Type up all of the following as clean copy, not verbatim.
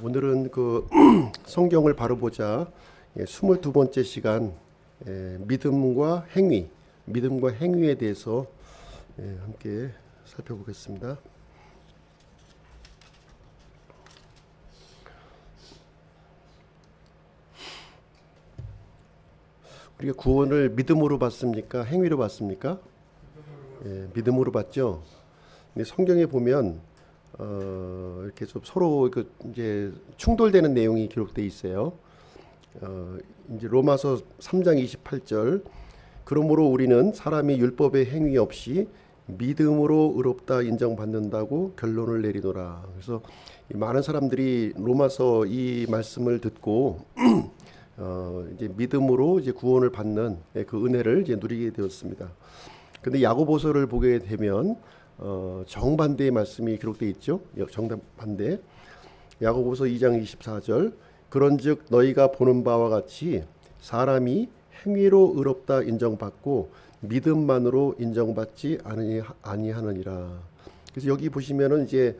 오늘은 성경을 바로 보자 22번째 시간 믿음과 행위에 대해서 함께 살펴보겠습니다. 우리가 구원을 믿음으로 받습니까? 행위로 받습니까? 믿음으로 받죠. 근데 성경에 보면 이렇게 좀 서로 이제 충돌되는 내용이 기록되어 있어요. 이제 로마서 3장 28절, 그러므로 우리는 사람이 율법의 행위 없이 믿음으로 의롭다 인정받는다고 결론을 내리노라. 그래서 많은 사람들이 로마서 이 말씀을 듣고 이제 믿음으로 이제 구원을 받는 그 은혜를 이제 누리게 되었습니다. 근데 야고보서를 보게 되면 정반대의 말씀이 기록되어 있죠. 정반대. 야고보서 2장 24절, 그런즉 너희가 보는 바와 같이 사람이 행위로 의롭다 인정받고 믿음만으로 인정받지 아니하느니라. 그래서 여기 보시면은 이제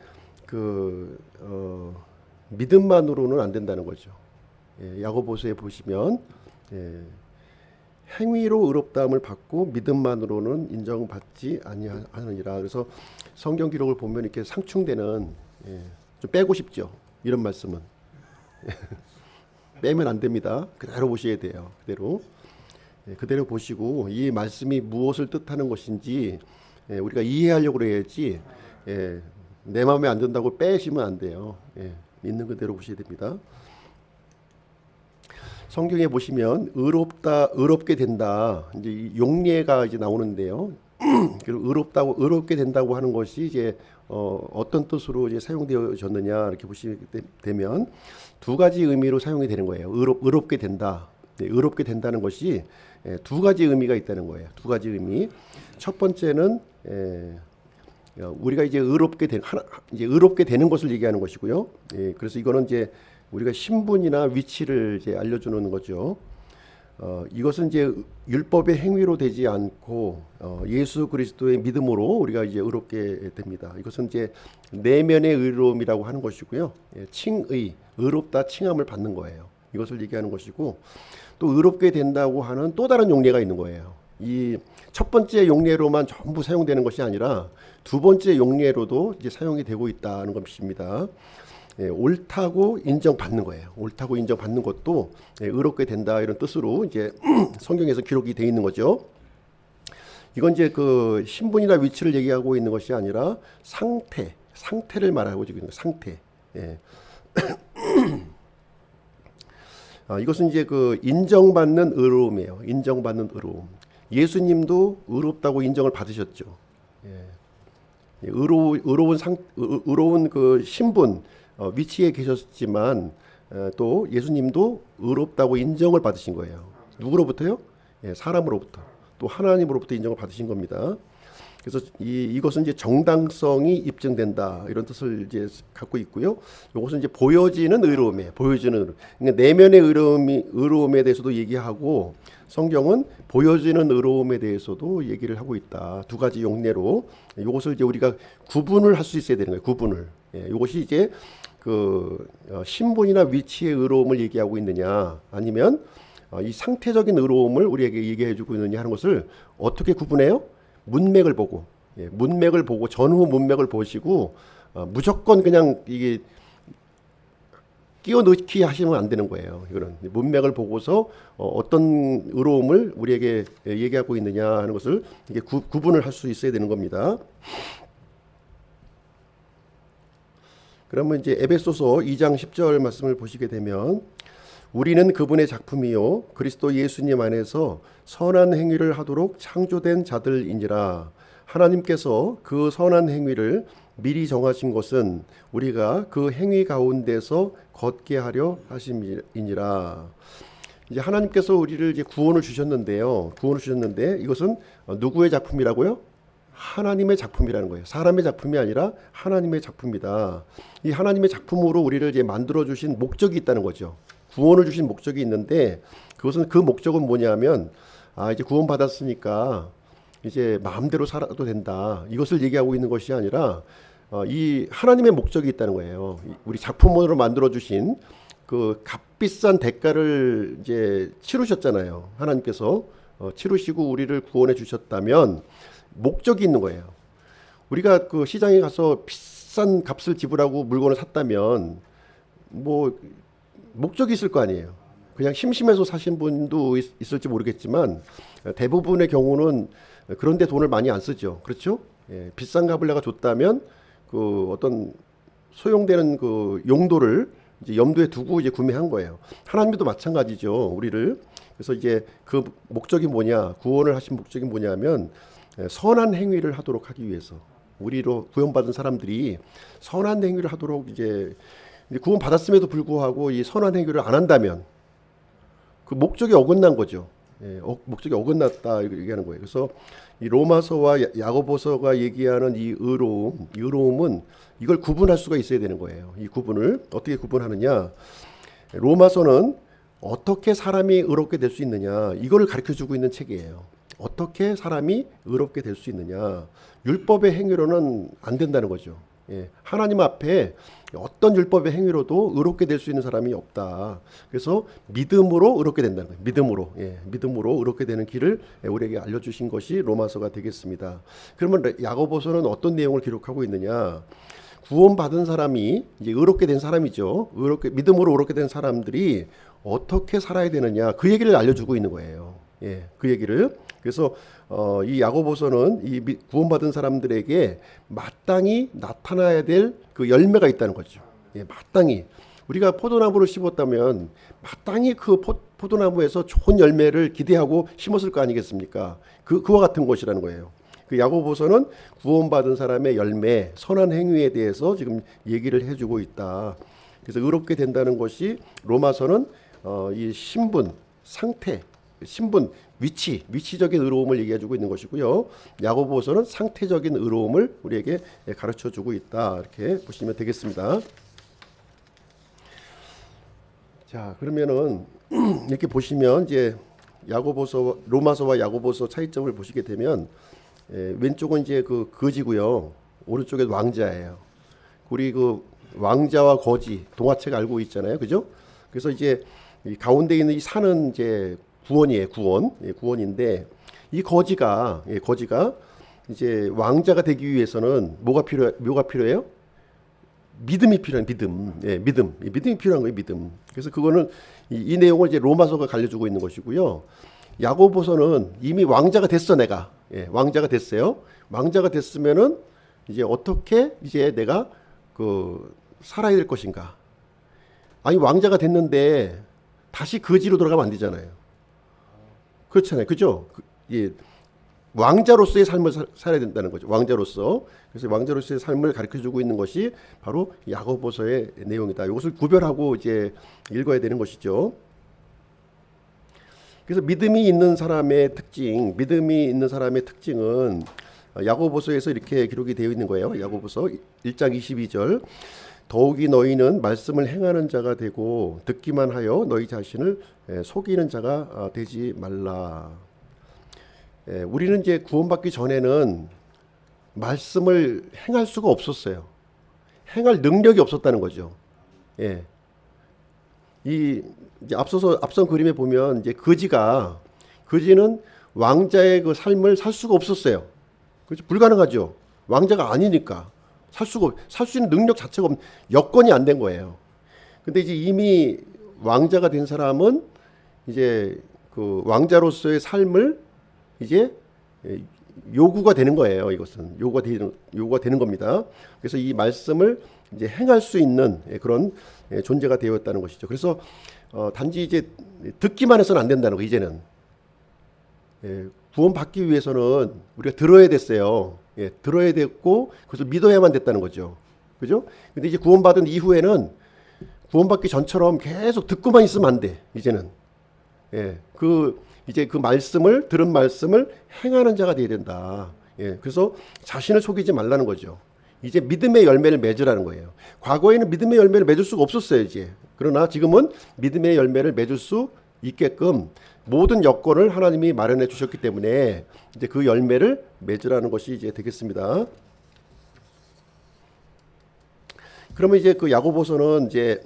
믿음만으로는 안 된다는 거죠. 야고보서에 보시면 행위로 의롭다함을 받고 믿음만으로는 인정받지 아니하느니라. 그래서 성경 기록을 보면 이렇게 상충되는, 좀 빼고 싶죠. 이런 말씀은 빼면 안 됩니다. 그대로 보셔야 돼요. 그대로 보시고 이 말씀이 무엇을 뜻하는 것인지 우리가 이해하려고 그래야지 내 마음에 안 든다고 빼시면 안 돼요. 있는 그대로 보셔야 됩니다. 성경에 보시면 의롭게 된다. 이제 이 용례가 이제 나오는데요. 의롭게 된다고 하는 것이 이제 어떤 뜻으로 이제 사용되어졌느냐 이렇게 보시게 되면 두 가지 의미로 사용이 되는 거예요. 의롭게 된다. 의롭게 된다는 것이 두 가지 의미가 있다는 거예요. 두 가지 의미. 첫 번째는 우리가 이제 의롭게 되는 것을 얘기하는 것이고요. 그래서 이거는 이제 우리가 신분이나 위치를 이제 알려주는 거죠. 이것은 이제 율법의 행위로 되지 않고 예수 그리스도의 믿음으로 우리가 이제 의롭게 됩니다. 이것은 이제 내면의 의로움이라고 하는 것이고요. 의롭다 칭함을 받는 거예요. 이것을 얘기하는 것이고, 또 의롭게 된다고 하는 또 다른 용례가 있는 거예요. 이 첫 번째 용례로만 전부 사용되는 것이 아니라 두 번째 용례로도 이제 사용이 되고 있다는 것입니다. 옳다고 인정받는 거예요. 옳다고 인정받는 것도 의롭게 된다 이런 뜻으로 이제 성경에서 기록이 되어 있는 거죠. 이건 이제 그 신분이나 위치를 얘기하고 있는 것이 아니라 상태를 말하고 있는 거예요. 상태. 이것은 이제 그 인정받는 의로움이에요. 인정받는 의로움. 예수님도 의롭다고 인정을 받으셨죠. 의로운 그 신분, 위치에 계셨지만 또 예수님도 의롭다고 인정을 받으신 거예요. 누구로부터요? 사람으로부터, 또 하나님으로부터 인정을 받으신 겁니다. 그래서 이것은 이제 정당성이 입증된다 이런 뜻을 이제 갖고 있고요. 이것은 이제 보여지는 의로움이에요. 그러니까 내면의 의로움에 대해서도 얘기하고, 성경은 보여지는 의로움에 대해서도 얘기를 하고 있다. 두 가지 용례로 이것을 이제 우리가 구분을 할 수 있어야 되는 거예요. 구분을. 이것이 이제 신분이나 위치의 의로움을 얘기하고 있느냐, 아니면 이 상태적인 의로움을 우리에게 얘기해주고 있느냐 하는 것을 어떻게 구분해요? 문맥을 보고, 전후 문맥을 보시고 무조건 그냥 이게 끼워 넣기 하시면 안 되는 거예요. 이거는 문맥을 보고서 어떤 의로움을 우리에게 얘기하고 있느냐 하는 것을 이게 구분을 할 수 있어야 되는 겁니다. 그러면 이제 에베소서 2장 10절 말씀을 보시게 되면, 우리는 그분의 작품이요 그리스도 예수님 안에서 선한 행위를 하도록 창조된 자들이니라. 하나님께서 그 선한 행위를 미리 정하신 것은 우리가 그 행위 가운데서 걷게 하려 하심이니라. 이제 하나님께서 우리를 이제 구원을 주셨는데요. 이것은 누구의 작품이라고요? 하나님의 작품이라는 거예요. 사람의 작품이 아니라 하나님의 작품이다. 이 하나님의 작품으로 우리를 이제 만들어 주신 목적이 있다는 거죠. 구원을 주신 목적이 있는데, 그 목적은 뭐냐면, 이제 구원 받았으니까 이제 마음대로 살아도 된다. 이것을 얘기하고 있는 것이 아니라 이 하나님의 목적이 있다는 거예요. 우리 작품으로 만들어 주신 그 값비싼 대가를 이제 치르셨잖아요. 하나님께서 치르시고 우리를 구원해 주셨다면 목적이 있는 거예요. 우리가 그 시장에 가서 비싼 값을 지불하고 물건을 샀다면 뭐 목적이 있을 거 아니에요. 그냥 심심해서 사신 분도 있을지 모르겠지만 대부분의 경우는 그런데 돈을 많이 안 쓰죠. 그렇죠? 예, 비싼 값을 내가 줬다면 그 어떤 소용되는 그 용도를 이제 염두에 두고 이제 구매한 거예요. 하나님도 마찬가지죠. 우리를. 그래서 이제 그 목적이 뭐냐, 구원을 하신 목적이 뭐냐면 선한 행위를 하도록 하기 위해서, 우리로 구원받은 사람들이 선한 행위를 하도록 이제 구원 받았음에도 불구하고 이 선한 행위를 안 한다면 그 목적이 어긋난 거죠. 예, 목적이 어긋났다 이렇게 얘기하는 거예요. 그래서 이 로마서와 야고보서가 얘기하는 이 의로움은 이걸 구분할 수가 있어야 되는 거예요. 이 구분을 어떻게 구분하느냐? 로마서는 어떻게 사람이 의롭게 될 수 있느냐, 이거를 가르쳐주고 있는 책이에요. 어떻게 사람이 의롭게 될 수 있느냐? 율법의 행위로는 안 된다는 거죠. 예, 하나님 앞에 어떤 율법의 행위로도 의롭게 될 수 있는 사람이 없다. 그래서 믿음으로 의롭게 된다는 거예요. 믿음으로, 믿음으로 의롭게 되는 길을 우리에게 알려주신 것이 로마서가 되겠습니다. 그러면 야고보서는 어떤 내용을 기록하고 있느냐? 구원받은 사람이 이제 의롭게 된 사람이죠. 믿음으로 의롭게 된 사람들이 어떻게 살아야 되느냐, 그 얘기를 알려주고 있는 거예요. 예, 그 얘기를. 그래서 이 야고보서는 이 구원받은 사람들에게 마땅히 나타나야 될 그 열매가 있다는 거죠. 예, 마땅히 우리가 포도나무를 심었다면 마땅히 그 포도나무에서 좋은 열매를 기대하고 심었을 거 아니겠습니까? 그와 같은 것이라는 거예요. 그 야고보서는 구원받은 사람의 열매, 선한 행위에 대해서 지금 얘기를 해주고 있다. 그래서 의롭게 된다는 것이 로마서는 이 신분, 상태, 신분, 위치적인 의로움을 얘기해주고 있는 것이고요. 야고보서는 상태적인 의로움을 우리에게 가르쳐주고 있다. 이렇게 보시면 되겠습니다. 자, 그러면은 이렇게 보시면 이제 로마서와 야고보서 차이점을 보시게 되면 왼쪽은 이제 그 거지고요. 오른쪽에 왕자예요. 우리 그 왕자와 거지 동화책 알고 있잖아요, 그죠? 그래서 이제 이 가운데 있는 이 산은 이제 구원이에요, 구원인데 이 거지가 이제 왕자가 되기 위해서는 뭐가 필요해요? 믿음이 필요한 믿음이 필요한 거예요, 믿음. 그래서 그거는 이 내용을 이제 로마서가 알려주고 있는 것이고요. 야고보서는 이미 왕자가 됐어, 내가. 왕자가 됐어요. 왕자가 됐으면은 이제 어떻게 이제 내가 그 살아야 될 것인가? 아니 왕자가 됐는데 다시 거지로 돌아가면 안 되잖아요. 그렇잖아요, 그죠? 예, 왕자로서의 삶을 살아야 된다는 거죠. 왕자로서. 그래서 왕자로서의 삶을 가르쳐주고 있는 것이 바로 야고보서의 내용이다. 이것을 구별하고 이제 읽어야 되는 것이죠. 그래서 믿음이 있는 사람의 특징은 야고보서에서 이렇게 기록이 되어 있는 거예요. 야고보서 1장 22절. 더욱이 너희는 말씀을 행하는 자가 되고 듣기만 하여 너희 자신을 속이는 자가 되지 말라. 우리는 이제 구원받기 전에는 말씀을 행할 수가 없었어요. 행할 능력이 없었다는 거죠. 예. 이제 앞선 그림에 보면 이제 거지는 왕자의 그 삶을 살 수가 없었어요. 그렇죠? 불가능하죠. 왕자가 아니니까 살 수 있는 능력 자체가 여건이 안 된 거예요. 근데 이제 이미 왕자가 된 사람은 이제 그 왕자로서의 삶을 이제 요구가 되는 거예요. 이것은 요구가 되는 겁니다. 그래서 이 말씀을 이제 행할 수 있는 그런 존재가 되었다는 것이죠. 그래서 단지 이제 듣기만 해서는 안 된다는 거. 이제는 구원받기 위해서는 우리가 들어야 됐어요. 들어야 됐고 그래서 믿어야만 됐다는 거죠. 그죠? 근데 이제 구원받은 이후에는 구원받기 전처럼 계속 듣고만 있으면 안 돼. 이제는 이제 들은 말씀을 행하는 자가 되어야 된다. 그래서 자신을 속이지 말라는 거죠. 이제 믿음의 열매를 맺으라는 거예요. 과거에는 믿음의 열매를 맺을 수가 없었어요, 이제. 그러나 지금은 믿음의 열매를 맺을 수 있게끔 모든 여건을 하나님이 마련해 주셨기 때문에 이제 그 열매를 맺으라는 것이 이제 되겠습니다. 그러면 이제 그 야고보서는 이제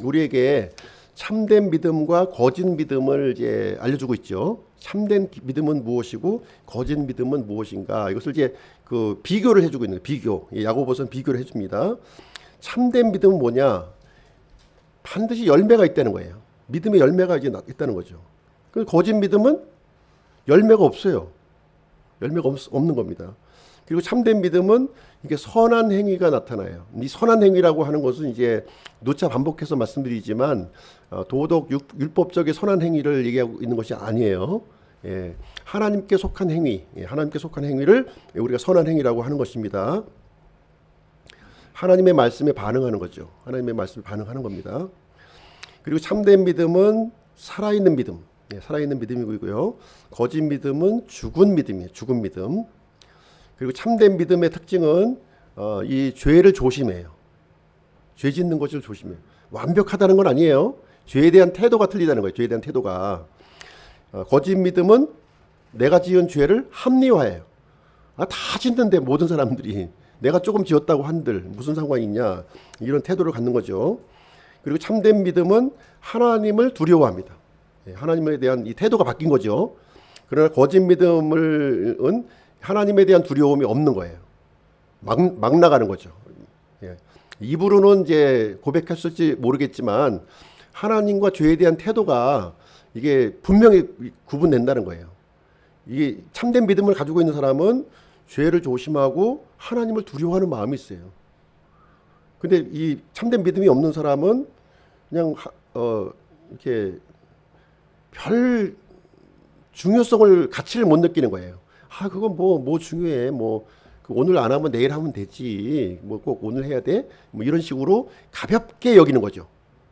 우리에게 참된 믿음과 거짓 믿음을 이제 알려주고 있죠. 참된 믿음은 무엇이고 거짓 믿음은 무엇인가? 이것을 이제 그 비교를 해주고 있는 거예요. 비교. 야고보서는 비교를 해줍니다. 참된 믿음은 뭐냐? 반드시 열매가 있다는 거예요. 믿음의 열매가 이제 있다는 거죠. 그 거짓 믿음은 열매가 없어요. 열매가 없는 겁니다. 그리고 참된 믿음은 이게 선한 행위가 나타나요. 이 선한 행위라고 하는 것은 이제 누차 반복해서 말씀드리지만 도덕 율법적인 선한 행위를 얘기하고 있는 것이 아니에요. 예, 하나님께 속한 행위, 하나님께 속한 행위를 우리가 선한 행위라고 하는 것입니다. 하나님의 말씀에 반응하는 거죠. 하나님의 말씀에 반응하는 겁니다. 그리고 참된 믿음은 살아있는 믿음, 살아있는 믿음이고요. 거짓 믿음은 죽은 믿음이에요. 죽은 믿음. 그리고 참된 믿음의 특징은 이 죄를 조심해요. 죄 짓는 것을 조심해요. 완벽하다는 건 아니에요. 죄에 대한 태도가 틀리다는 거예요. 죄에 대한 태도가. 거짓 믿음은 내가 지은 죄를 합리화해요. 다 짓는데 모든 사람들이 내가 조금 지었다고 한들 무슨 상관이 있냐, 이런 태도를 갖는 거죠. 그리고 참된 믿음은 하나님을 두려워합니다. 하나님에 대한 이 태도가 바뀐 거죠. 그러나 거짓 믿음은 하나님에 대한 두려움이 없는 거예요. 막 나가는 거죠. 입으로는 이제 고백했을지 모르겠지만 하나님과 죄에 대한 태도가 이게 분명히 구분된다는 거예요. 이게 참된 믿음을 가지고 있는 사람은 죄를 조심하고 하나님을 두려워하는 마음이 있어요. 근데 이 참된 믿음이 없는 사람은 그냥 이렇게 별 중요성을, 가치를 못 느끼는 거예요. 그건 뭐 중요해. 오늘 안 하면 내일 하면 되지. 꼭 오늘 해야 돼. 이런 식으로 가볍게 여기는 거죠.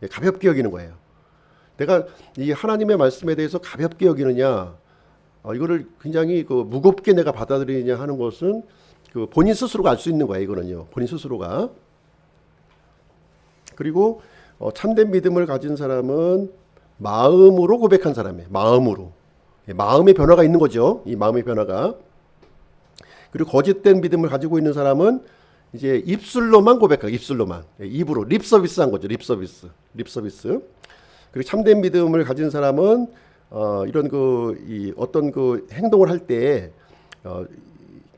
가볍게 여기는 거예요. 내가 이 하나님의 말씀에 대해서 가볍게 여기느냐, 이거를 굉장히 무겁게 내가 받아들이느냐 하는 것은 본인 스스로가 알 수 있는 거예요. 이거는요. 본인 스스로가. 그리고 참된 믿음을 가진 사람은 마음으로 고백한 사람이에요. 마음으로. 마음의 변화가 있는 거죠. 이 마음의 변화가. 그리고 거짓된 믿음을 가지고 있는 사람은 이제 입술로만 고백하고, 입술로만, 입으로 립서비스한 거죠. 립서비스. 그리고 참된 믿음을 가진 사람은 이런 어떤 행동을 할 때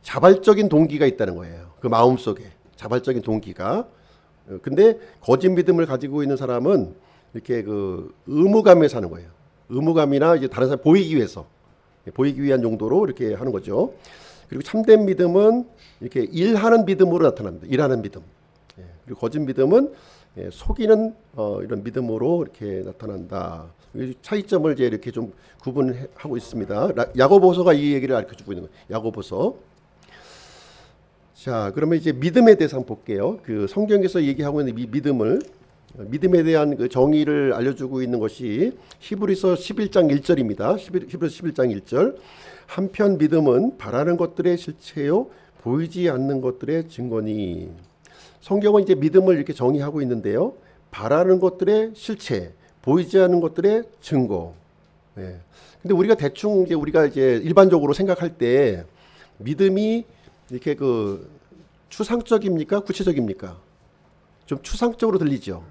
자발적인 동기가 있다는 거예요. 그 마음 속에 자발적인 동기가. 근데 거짓 믿음을 가지고 있는 사람은 이렇게 의무감에 사는 거예요. 의무감이나 이제 다른 사람 보이기 위한 용도로 이렇게 하는 거죠. 그리고 참된 믿음은 이렇게 일하는 믿음으로 나타납니다. 일하는 믿음. 그리고 거짓 믿음은 속이는 이런 믿음으로 이렇게 나타난다. 차이점을 이제 이렇게 좀 구분하고 있습니다. 야고보서가 이 얘기를 알려주고 있는 거예요. 야고보서. 자, 그러면 이제 믿음에 대해서 한번 볼게요. 성경에서 얘기하고 있는 이 믿음에 대한 정의를 알려주고 있는 것이 히브리서 11장 1절입니다. 히브리서 11장 1절. 한편 믿음은 바라는 것들의 실체요 보이지 않는 것들의 증거니. 성경은 이제 믿음을 이렇게 정의하고 있는데요. 바라는 것들의 실체, 보이지 않는 것들의 증거. 근데 우리가 대충 우리가 일반적으로 생각할 때 믿음이 이렇게 추상적입니까? 구체적입니까? 좀 추상적으로 들리죠.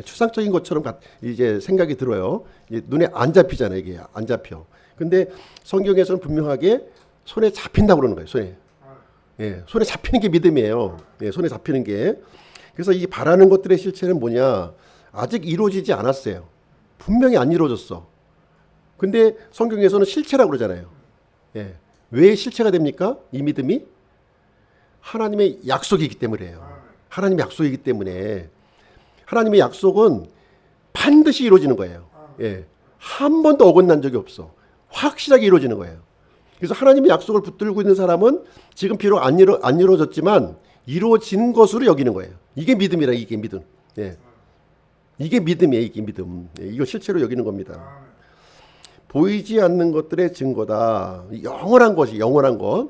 추상적인 것처럼 이제 생각이 들어요. 눈에 안 잡히잖아요. 이게 안 잡혀. 근데 성경에서는 분명하게 손에 잡힌다고 그러는 거예요. 손에 잡히는 게 믿음이에요. 손에 잡히는 게. 그래서 이 바라는 것들의 실체는 뭐냐? 아직 이루어지지 않았어요. 분명히 안 이루어졌어. 근데 성경에서는 실체라고 그러잖아요. 왜 실체가 됩니까? 이 믿음이 하나님의 약속이기 때문이에요. 하나님의 약속이기 때문에. 하나님의 약속은 반드시 이루어지는 거예요. 한 번도 어긋난 적이 없어. 확실하게 이루어지는 거예요. 그래서 하나님의 약속을 붙들고 있는 사람은 지금 비록 안 이루어졌지만 이루어진 것으로 여기는 거예요. 이게 믿음이라. 이게 믿음. 이게 믿음이에요. 이게 믿음. 이거 실체로 여기는 겁니다. 보이지 않는 것들의 증거다. 영원한 것이, 영원한 것.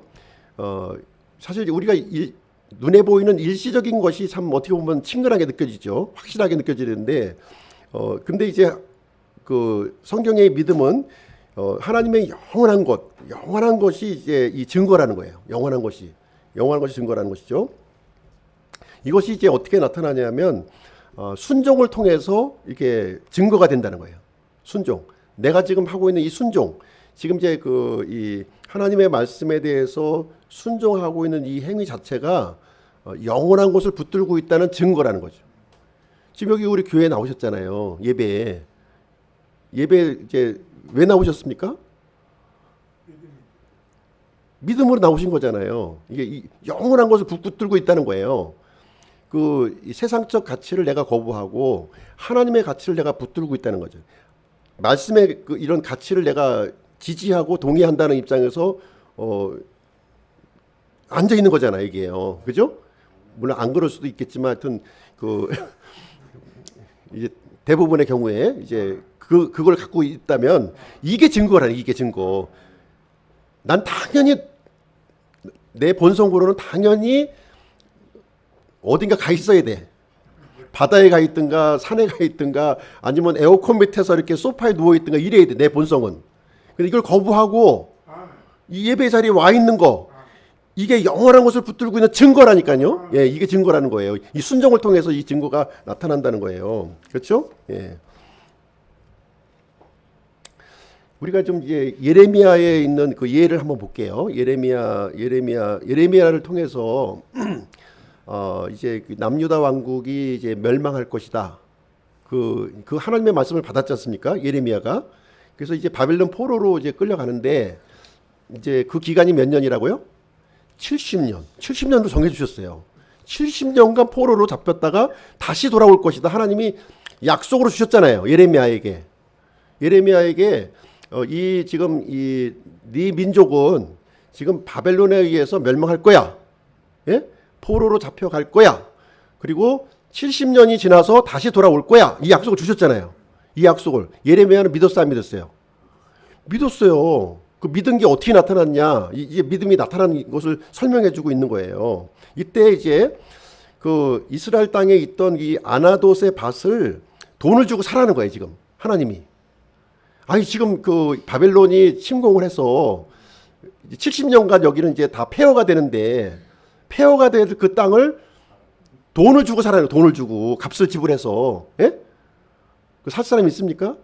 사실 우리가 눈에 보이는 일시적인 것이 참 어떻게 보면 친근하게 느껴지죠. 확실하게 느껴지는데, 근데 이제 성경의 믿음은 하나님의 영원한 것이 이제 이 증거라는 거예요. 영원한 것이 증거라는 것이죠. 이것이 이제 어떻게 나타나냐면 순종을 통해서 이게 증거가 된다는 거예요. 순종. 내가 지금 하고 있는 이 순종, 지금 이제 이 하나님의 말씀에 대해서 순종하고 있는 이 행위 자체가 영원한 곳을 붙들고 있다는 증거라는 거죠. 지금 여기 우리 교회에 나오셨잖아요. 예배에. 예배 이제 왜 나오셨습니까? 믿음으로 나오신 거잖아요. 이게 영원한 것을 붙들고 있다는 거예요. 이 세상적 가치를 내가 거부하고 하나님의 가치를 내가 붙들고 있다는 거죠. 말씀의 이런 가치를 내가 지지하고 동의한다는 입장에서 앉아 있는 거잖아요, 이게요. 그죠? 물론 안 그럴 수도 있겠지만 하여튼 이제 대부분의 경우에 이제 그걸 갖고 있다면 이게 증거라는, 이게 증거. 난 당연히 내 본성으로는 당연히 어딘가 가 있어야 돼. 바다에 가 있든가 산에 가 있든가 아니면 에어컨 밑에서 이렇게 소파에 누워 있든가 이래야 돼, 내 본성은. 근데 이걸 거부하고 이 예배 자리에 와 있는 거, 이게 영원한 것을 붙들고 있는 증거라니까요. 예, 이게 증거라는 거예요. 이 순종을 통해서 이 증거가 나타난다는 거예요. 그렇죠? 예. 우리가 좀 이제 예레미야에 있는 그 예를 한번 볼게요. 예레미야를 통해서 이제 남유다 왕국이 이제 멸망할 것이다. 그 하나님의 말씀을 받았지 않습니까? 예레미야가. 그래서 이제 바벨론 포로로 이제 끌려가는데 이제 그 기간이 몇 년이라고요? 70년. 70년도 정해 주셨어요. 70년간 포로로 잡혔다가 다시 돌아올 것이다. 하나님이 약속으로 주셨잖아요. 예레미야에게. 지금 네 민족은 지금 바벨론에 의해서 멸망할 거야. 예? 포로로 잡혀갈 거야. 그리고 70년이 지나서 다시 돌아올 거야. 이 약속을 주셨잖아요. 이 약속을 예레미야는 믿었어요, 안 믿었어요? 믿었어요. 그 믿은 게 어떻게 나타났냐? 이제 믿음이 나타나는 것을 설명해주고 있는 거예요. 이때 이제 그 이스라엘 땅에 있던 이 아나돗의 밭을 돈을 주고 사라는 거예요, 지금 하나님이. 아니 지금 그 바벨론이 침공을 해서 70년간 여기는 이제 다 폐허가 되는데 폐허가 될 그 땅을 돈을 주고 사라는 거예요. 돈을 주고 값을 지불해서. 예? 살 사람 있습니까?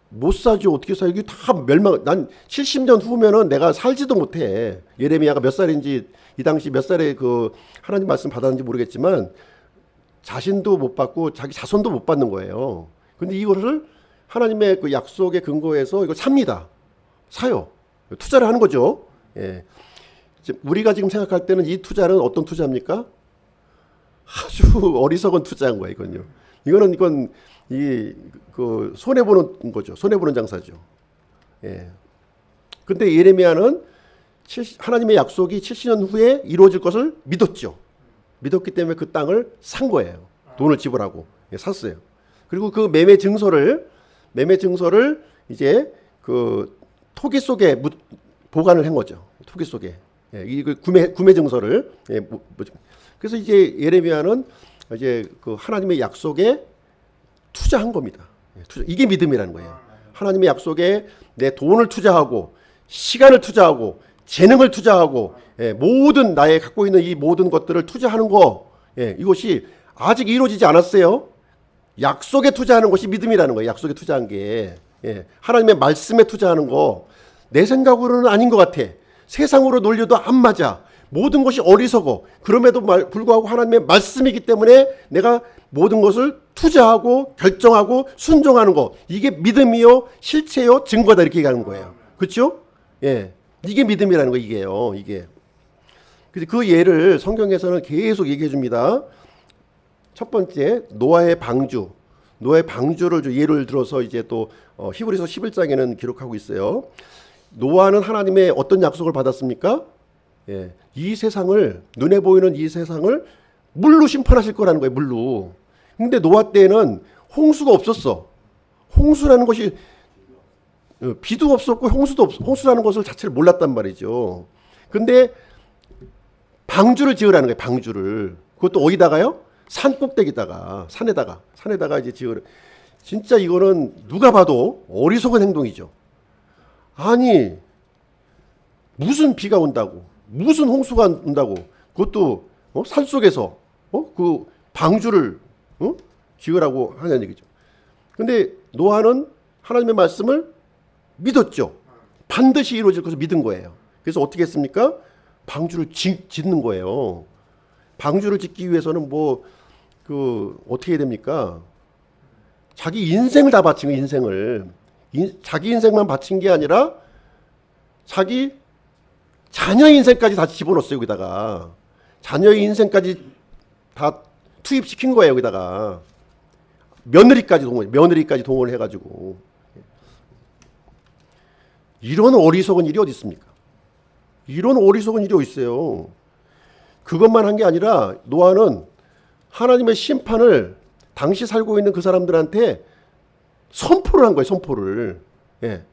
못 사죠. 어떻게 사? 이게 다 멸망. 난 70년 후면은 내가 살지도 못해. 예레미야가 몇 살인지 이 당시 몇 살에 그 하나님 말씀 받았는지 모르겠지만 자신도 못 받고 자기 자손도 못 받는 거예요. 근데 이거를 하나님의 그 약속에 근거해서 이걸 삽니다. 사요. 투자를 하는 거죠. 예. 우리가 지금 생각할 때는 이 투자는 어떤 투자입니까? 아주 어리석은 투자인 거예요, 이건요. 이건 그 손해 보는 거죠. 손해 보는 장사죠. 예. 근데 예레미야는 하나님의 약속이 70년 후에 이루어질 것을 믿었죠. 믿었기 때문에 그 땅을 산 거예요. 돈을 지불하고. 예, 샀어요. 그리고 그 매매 증서를 이제 그 토기 속에 보관을 한 거죠. 토기 속에. 예, 이 구매 증서를. 예, 그래서 이제 예레미야는 이제 그 하나님의 약속에 투자한 겁니다. 이게 믿음이라는 거예요. 하나님의 약속에 내 돈을 투자하고 시간을 투자하고 재능을 투자하고 모든 나의 갖고 있는 이 모든 것들을 투자하는 거, 이것이 아직 이루어지지 않았어요. 약속에 투자하는 것이 믿음이라는 거예요. 약속에 투자한 게. 하나님의 말씀에 투자하는 거 내 생각으로는 아닌 것 같아. 세상으로 놀려도 안 맞아. 모든 것이 어리석어. 그럼에도 불구하고 하나님의 말씀이기 때문에 내가 모든 것을 투자하고 결정하고 순종하는 거, 이게 믿음이요 실체요 증거다, 이렇게 얘기하는 거예요. 그렇죠? 예, 이게 믿음이라는 거, 이게요. 이게. 그 예를 성경에서는 계속 얘기해 줍니다. 첫 번째, 노아의 방주를 예를 들어서 이제 또 히브리서 11장에는 기록하고 있어요. 노아는 하나님의 어떤 약속을 받았습니까? 예, 이 세상을, 눈에 보이는 이 세상을 물로 심판하실 거라는 거예요. 물로. 근데 노아 때는 홍수가 없었어. 홍수라는 것이, 비도 없었고 홍수라는 것을 자체를 몰랐단 말이죠. 근데 방주를 지으라는 거예요. 방주를. 그것도 어디다가요? 산 꼭대기다가, 산에다가 이제 지으라. 진짜 이거는 누가 봐도 어리석은 행동이죠. 아니, 무슨 비가 온다고, 무슨 홍수가 온다고, 그것도 산속에서 그 방주를 지으라고 하는 얘기죠. 근데 노아는 하나님의 말씀을 믿었죠. 반드시 이루어질 것을 믿은 거예요. 그래서 어떻게 했습니까? 방주를 짓는 거예요. 방주를 짓기 위해서는 어떻게 해야 됩니까? 자기 인생을 다 바친 거예요, 인생을. 자기 인생만 바친 게 아니라 자기 자녀의 인생까지 다 집어넣었어요, 여기다가. 자녀의 인생까지 다 투입시킨 거예요, 여기다가. 며느리까지 동원을 해가지고. 이런 어리석은 일이 어디 있습니까? 이런 어리석은 일이 어디 있어요? 그것만 한 게 아니라 노아는 하나님의 심판을 당시 살고 있는 그 사람들한테 선포를 한 거예요. 선포를. 예.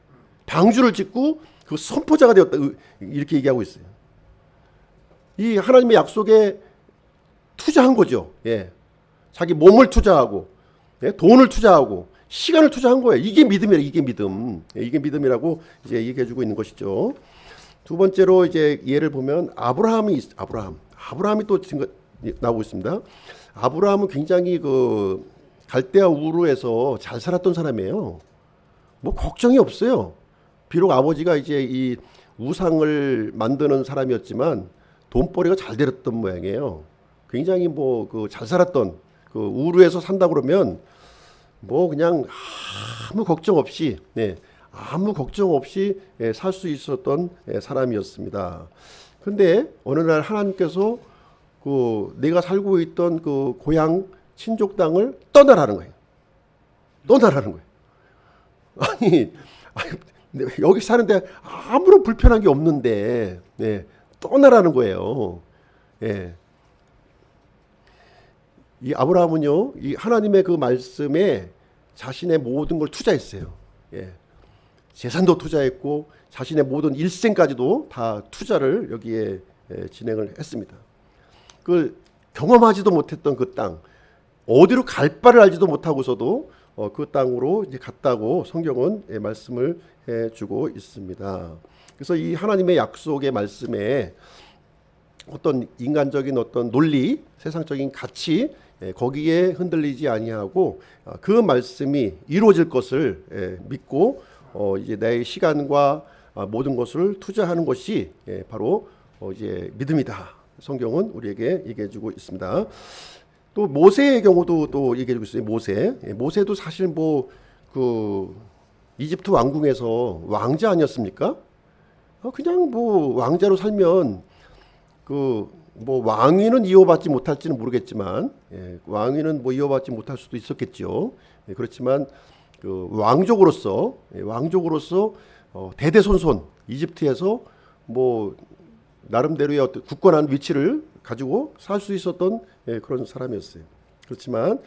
방주를 짓고 그 선포자가 되었다. 이렇게 얘기하고 있어요. 이 하나님의 약속에 투자한 거죠. 예. 자기 몸을 투자하고, 예? 돈을 투자하고, 시간을 투자한 거예요. 이게 믿음이에요. 이게 믿음. 예, 이게 믿음이라고 이제 얘기해주고 있는 것이죠. 두 번째로 이제 예를 보면 아브라함이 또 나오고 있습니다. 아브라함은 굉장히 그 갈대아 우르에서 잘 살았던 사람이에요. 걱정이 없어요. 비록 아버지가 이제 이 우상을 만드는 사람이었지만 돈벌이가 잘 되었던 모양이에요. 굉장히 잘 살았던 그 우르에서 산다 그러면 그냥 아무 걱정 없이 살 수 있었던 사람이었습니다. 근데 어느 날 하나님께서 내가 살고 있던 그 고향 친족 땅을 떠나라는 거예요. 아니 여기 사는데 아무런 불편한 게 없는데 떠나라는 거예요. 이 아브라함은요, 이 하나님의 그 말씀에 자신의 모든 걸 투자했어요. 재산도 투자했고 자신의 모든 일생까지도 다 투자를 여기에 진행을 했습니다. 그 경험하지도 못했던 그 땅, 어디로 갈 바를 알지도 못하고서도 그 땅으로 이제 갔다고 성경은 말씀을 해주고 있습니다. 그래서 이 하나님의 약속의 말씀에 어떤 인간적인 어떤 논리, 세상적인 가치 거기에 흔들리지 아니하고 그 말씀이 이루어질 것을 믿고 이제 내 시간과 모든 것을 투자하는 것이 바로 이제 믿음이다. 성경은 우리에게 얘기해주고 있습니다. 또 모세의 경우도 또 얘기해주고 있어요. 모세도 사실 그 이집트 왕궁에서 왕자 아니었습니까? 그냥 왕자로 살면 왕위는 이어받지 못할지는 모르겠지만, 왕위는 이어받지 못할 수도 있었겠죠. 그렇지만 그 왕족으로서 대대손손 이집트에서 나름대로의 어떤 굳건한 위치를 가지고 살 수 있었던 그런 사람이었어요. 그렇지만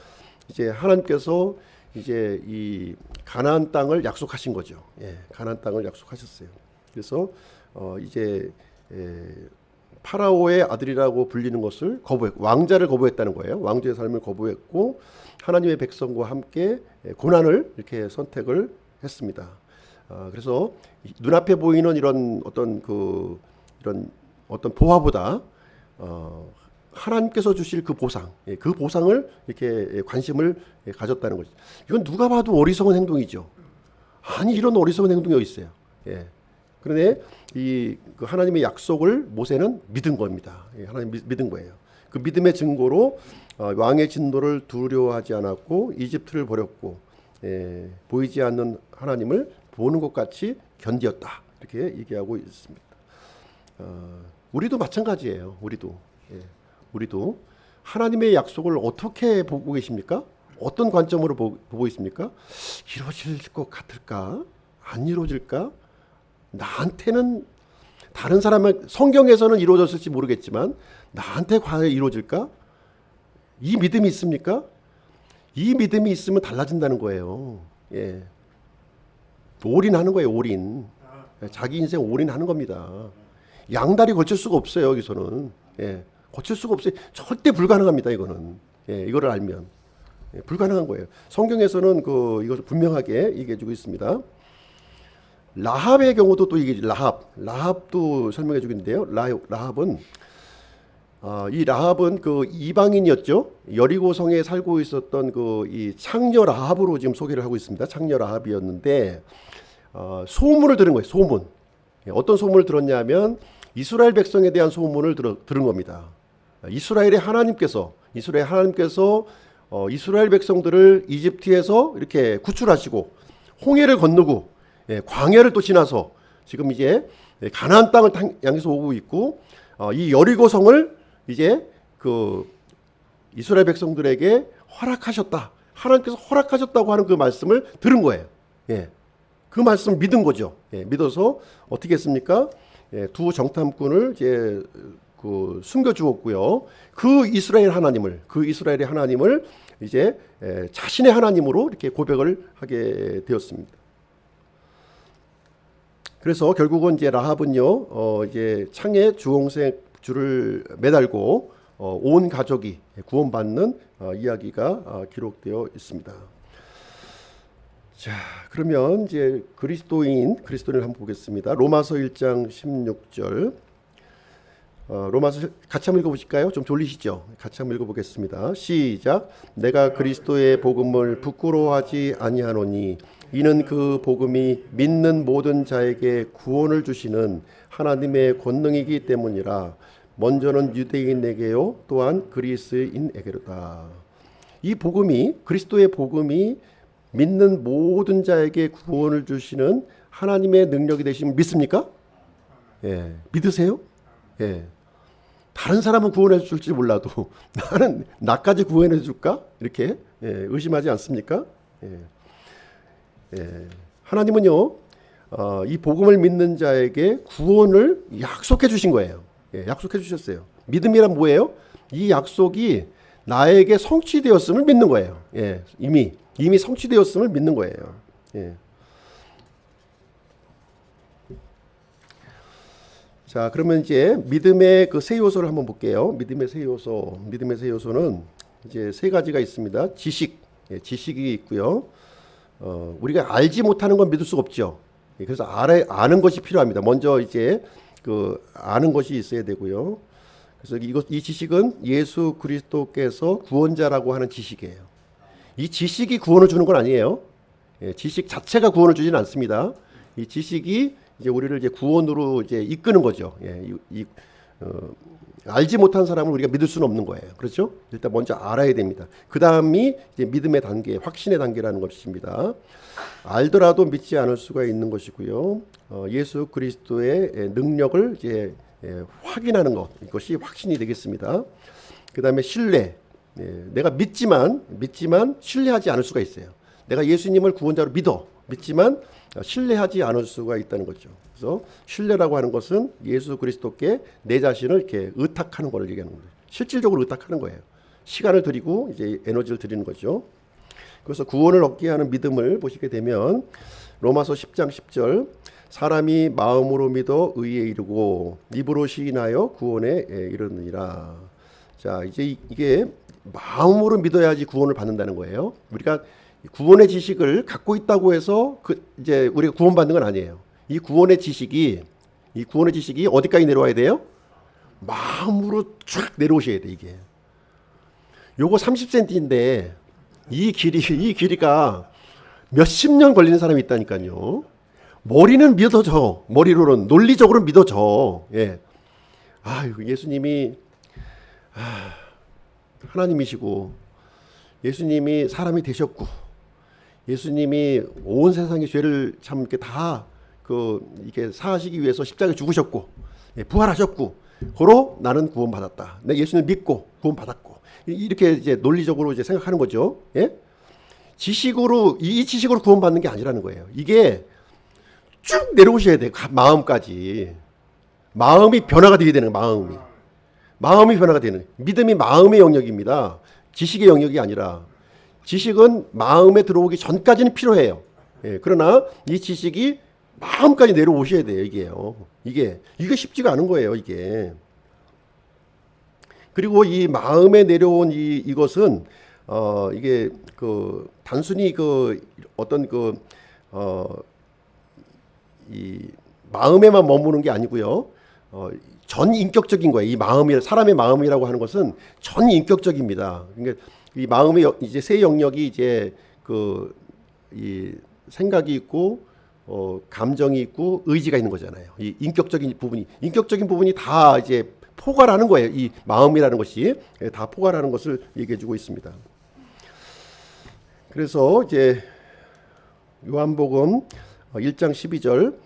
이제 하나님께서 이제 이 가나안 땅을 약속하신 거죠. 가나안 땅을 약속하셨어요. 그래서 이제 파라오의 아들이라고 불리는 것을 왕자를 거부했다는 거예요. 왕자의 삶을 거부했고 하나님의 백성과 함께 고난을 이렇게 선택을 했습니다. 그래서 눈앞에 보이는 이런 어떤 보화보다 하나님께서 주실 그 보상, 그 보상을 이렇게 관심을 가졌다는 거죠. 이건 누가 봐도 어리석은 행동이죠. 아니 이런 어리석은 행동이 어디 있어요. 그런데 그 하나님의 약속을 모세는 믿은 겁니다. 하나님 믿은 거예요. 그 믿음의 증거로 왕의 진노를 두려워하지 않았고 이집트를 버렸고 보이지 않는 하나님을 보는 것 같이 견디었다. 이렇게 얘기하고 있습니다. 우리도 마찬가지예요. 우리도 하나님의 약속을 어떻게 보고 계십니까? 어떤 관점으로 보고 있습니까? 이루어질 것 같을까? 안 이루어질까? 나한테는 다른 사람의 성경에서는 이루어졌을지 모르겠지만 나한테 과연 이루어질까? 이 믿음이 있습니까? 이 믿음이 있으면 달라진다는 거예요. 올인하는 거예요. 올인. 자기 인생 올인하는 겁니다. 양다리 걸칠 수가 없어요. 여기서는 고칠 수가 없어요. 절대 불가능합니다. 이거는 이거를 알면 불가능한 거예요. 성경에서는 이것을 분명하게 얘기해주고 있습니다. 라합의 경우도 또 이게 라합도 설명해주고 있는데요. 라합은 이 라합은 그 이방인이었죠. 여리고성에 살고 있었던 그 이 창녀 라합으로 지금 소개를 하고 있습니다. 창녀 라합이었는데 소문을 들은 거예요. 소문. 어떤 소문을 들었냐면 이스라엘 백성에 대한 소문을 들은 겁니다. 이스라엘 하나님께서 이스라엘 백성들을 이집트에서 이렇게 구출하시고 홍해를 건너고 광야를 또 지나서 지금 이제 가나안 땅을 향해서 오고 있고 이 여리고성을 이제 그 이스라엘 백성들에게 허락하셨다. 하나님께서 허락하셨다고 하는 그 말씀을 들은 거예요. 그 말씀을 믿은 거죠. 믿어서 어떻게 했습니까? 두 정탐꾼을 이제 그 숨겨 주었고요. 그 이스라엘의 하나님을 이제 자신의 하나님으로 이렇게 고백을 하게 되었습니다. 그래서 결국은 이제 라합은요, 이제 창에 주홍색 줄을 매달고 온 가족이 구원받는 이야기가 기록되어 있습니다. 자, 그러면 이제 그리스도인을 한번 보겠습니다. 로마서 1장 16절. 로마서 같이 한번 읽어보실까요? 좀 졸리시죠? 같이 한번 읽어보겠습니다. 시작. 내가 그리스도의 복음을 부끄러워하지 아니하노니 이는 그 복음이 믿는 모든 자에게 구원을 주시는 하나님의 권능이기 때문이라. 먼저는 유대인에게요 또한 그리스인에게로다. 이 복음이 그리스도의 복음이 믿는 모든 자에게 구원을 주시는 하나님의 능력이 되심을 믿습니까? 믿으세요? 다른 사람은 구원해 줄지 몰라도 나까지 구원해 줄까? 이렇게 의심하지 않습니까? 하나님은요 이 복음을 믿는 자에게 구원을 약속해 주신 거예요. 약속해 주셨어요. 믿음이란 뭐예요? 이 약속이 나에게 성취되었음을 믿는 거예요. 이미 성취되었음을 믿는 거예요. 자, 그러면 이제 믿음의 그 세 요소를 한번 볼게요. 믿음의 세 요소는 이제 세 가지가 있습니다. 지식이 있고요. 우리가 알지 못하는 건 믿을 수가 없죠. 그래서 아는 것이 필요합니다. 먼저 이제 그 아는 것이 있어야 되고요. 그래서 이 지식은 예수 그리스도께서 구원자라고 하는 지식이에요. 이 지식이 구원을 주는 건 아니에요. 지식 자체가 구원을 주지는 않습니다. 이 지식이 이제 우리를 이제 구원으로 이제 이끄는 거죠. 알지 못한 사람을 우리가 믿을 수는 없는 거예요. 그렇죠? 일단 먼저 알아야 됩니다. 그 다음이 이제 믿음의 단계, 확신의 단계라는 것입니다. 알더라도 믿지 않을 수가 있는 것이고요. 예수 그리스도의 능력을 이제 확인하는 것, 이것이 확신이 되겠습니다. 그 다음에 신뢰. 내가 믿지만 신뢰하지 않을 수가 있어요. 내가 예수님을 구원자로 믿지만 신뢰하지 않을 수가 있다는 거죠. 그래서 신뢰라고 하는 것은 예수 그리스도께 내 자신을 이렇게 의탁하는 걸 얘기하는 거예요. 실질적으로 의탁하는 거예요. 시간을 드리고 이제 에너지를 드리는 거죠. 그래서 구원을 얻게 하는 믿음을 보시게 되면 로마서 10장 10절 사람이 마음으로 믿어 의에 이르고 입으로 시인하여 구원에 이르느니라. 자, 이제 이게 마음으로 믿어야지 구원을 받는다는 거예요. 우리가 구원의 지식을 갖고 있다고 해서 이제 우리가 구원받는 건 아니에요. 이 구원의 지식이 어디까지 내려와야 돼요? 마음으로 쫙 내려오셔야 돼. 이게 요거 30cm인데 이 길이가 몇십 년 걸리는 사람이 있다니까요. 머리는 믿어져. 머리로는 논리적으로 믿어져. 예수님이 하나님이시고 예수님이 사람이 되셨고 예수님이 온 세상의 죄를 참 이렇게 다 이게 사하시기 위해서 십자가에 죽으셨고 부활하셨고 고로 나는 구원받았다. 내가 예수님을 믿고 구원받았고 이렇게 이제 논리적으로 이제 생각하는 거죠. 지식으로 이 지식으로 구원받는 게 아니라는 거예요. 이게 쭉 내려오셔야 돼요. 마음까지. 마음이 변화가 되게 되는 거예요. 마음이 변화가 되는 거예요. 믿음이 마음의 영역입니다. 지식의 영역이 아니라 지식은 마음에 들어오기 전까지는 필요해요. 그러나 이 지식이 마음까지 내려오셔야 돼요. 이게 쉽지가 않은 거예요. 이게. 그리고 이 마음에 내려온 이것은 이게 단순히 이 마음에만 머무는 게 아니고요. 전 인격적인 거예요. 이 마음이 사람의 마음이라고 하는 것은 전 인격적입니다. 그러니까 이 마음의 이제 세 영역이 이제 그 이 생각이 있고 감정이 있고 의지가 있는 거잖아요. 이 인격적인 부분이 다 이제 포괄하는 거예요. 이 마음이라는 것이 다 포괄하는 것을 얘기해주고 있습니다. 그래서 이제 요한복음 1장 12절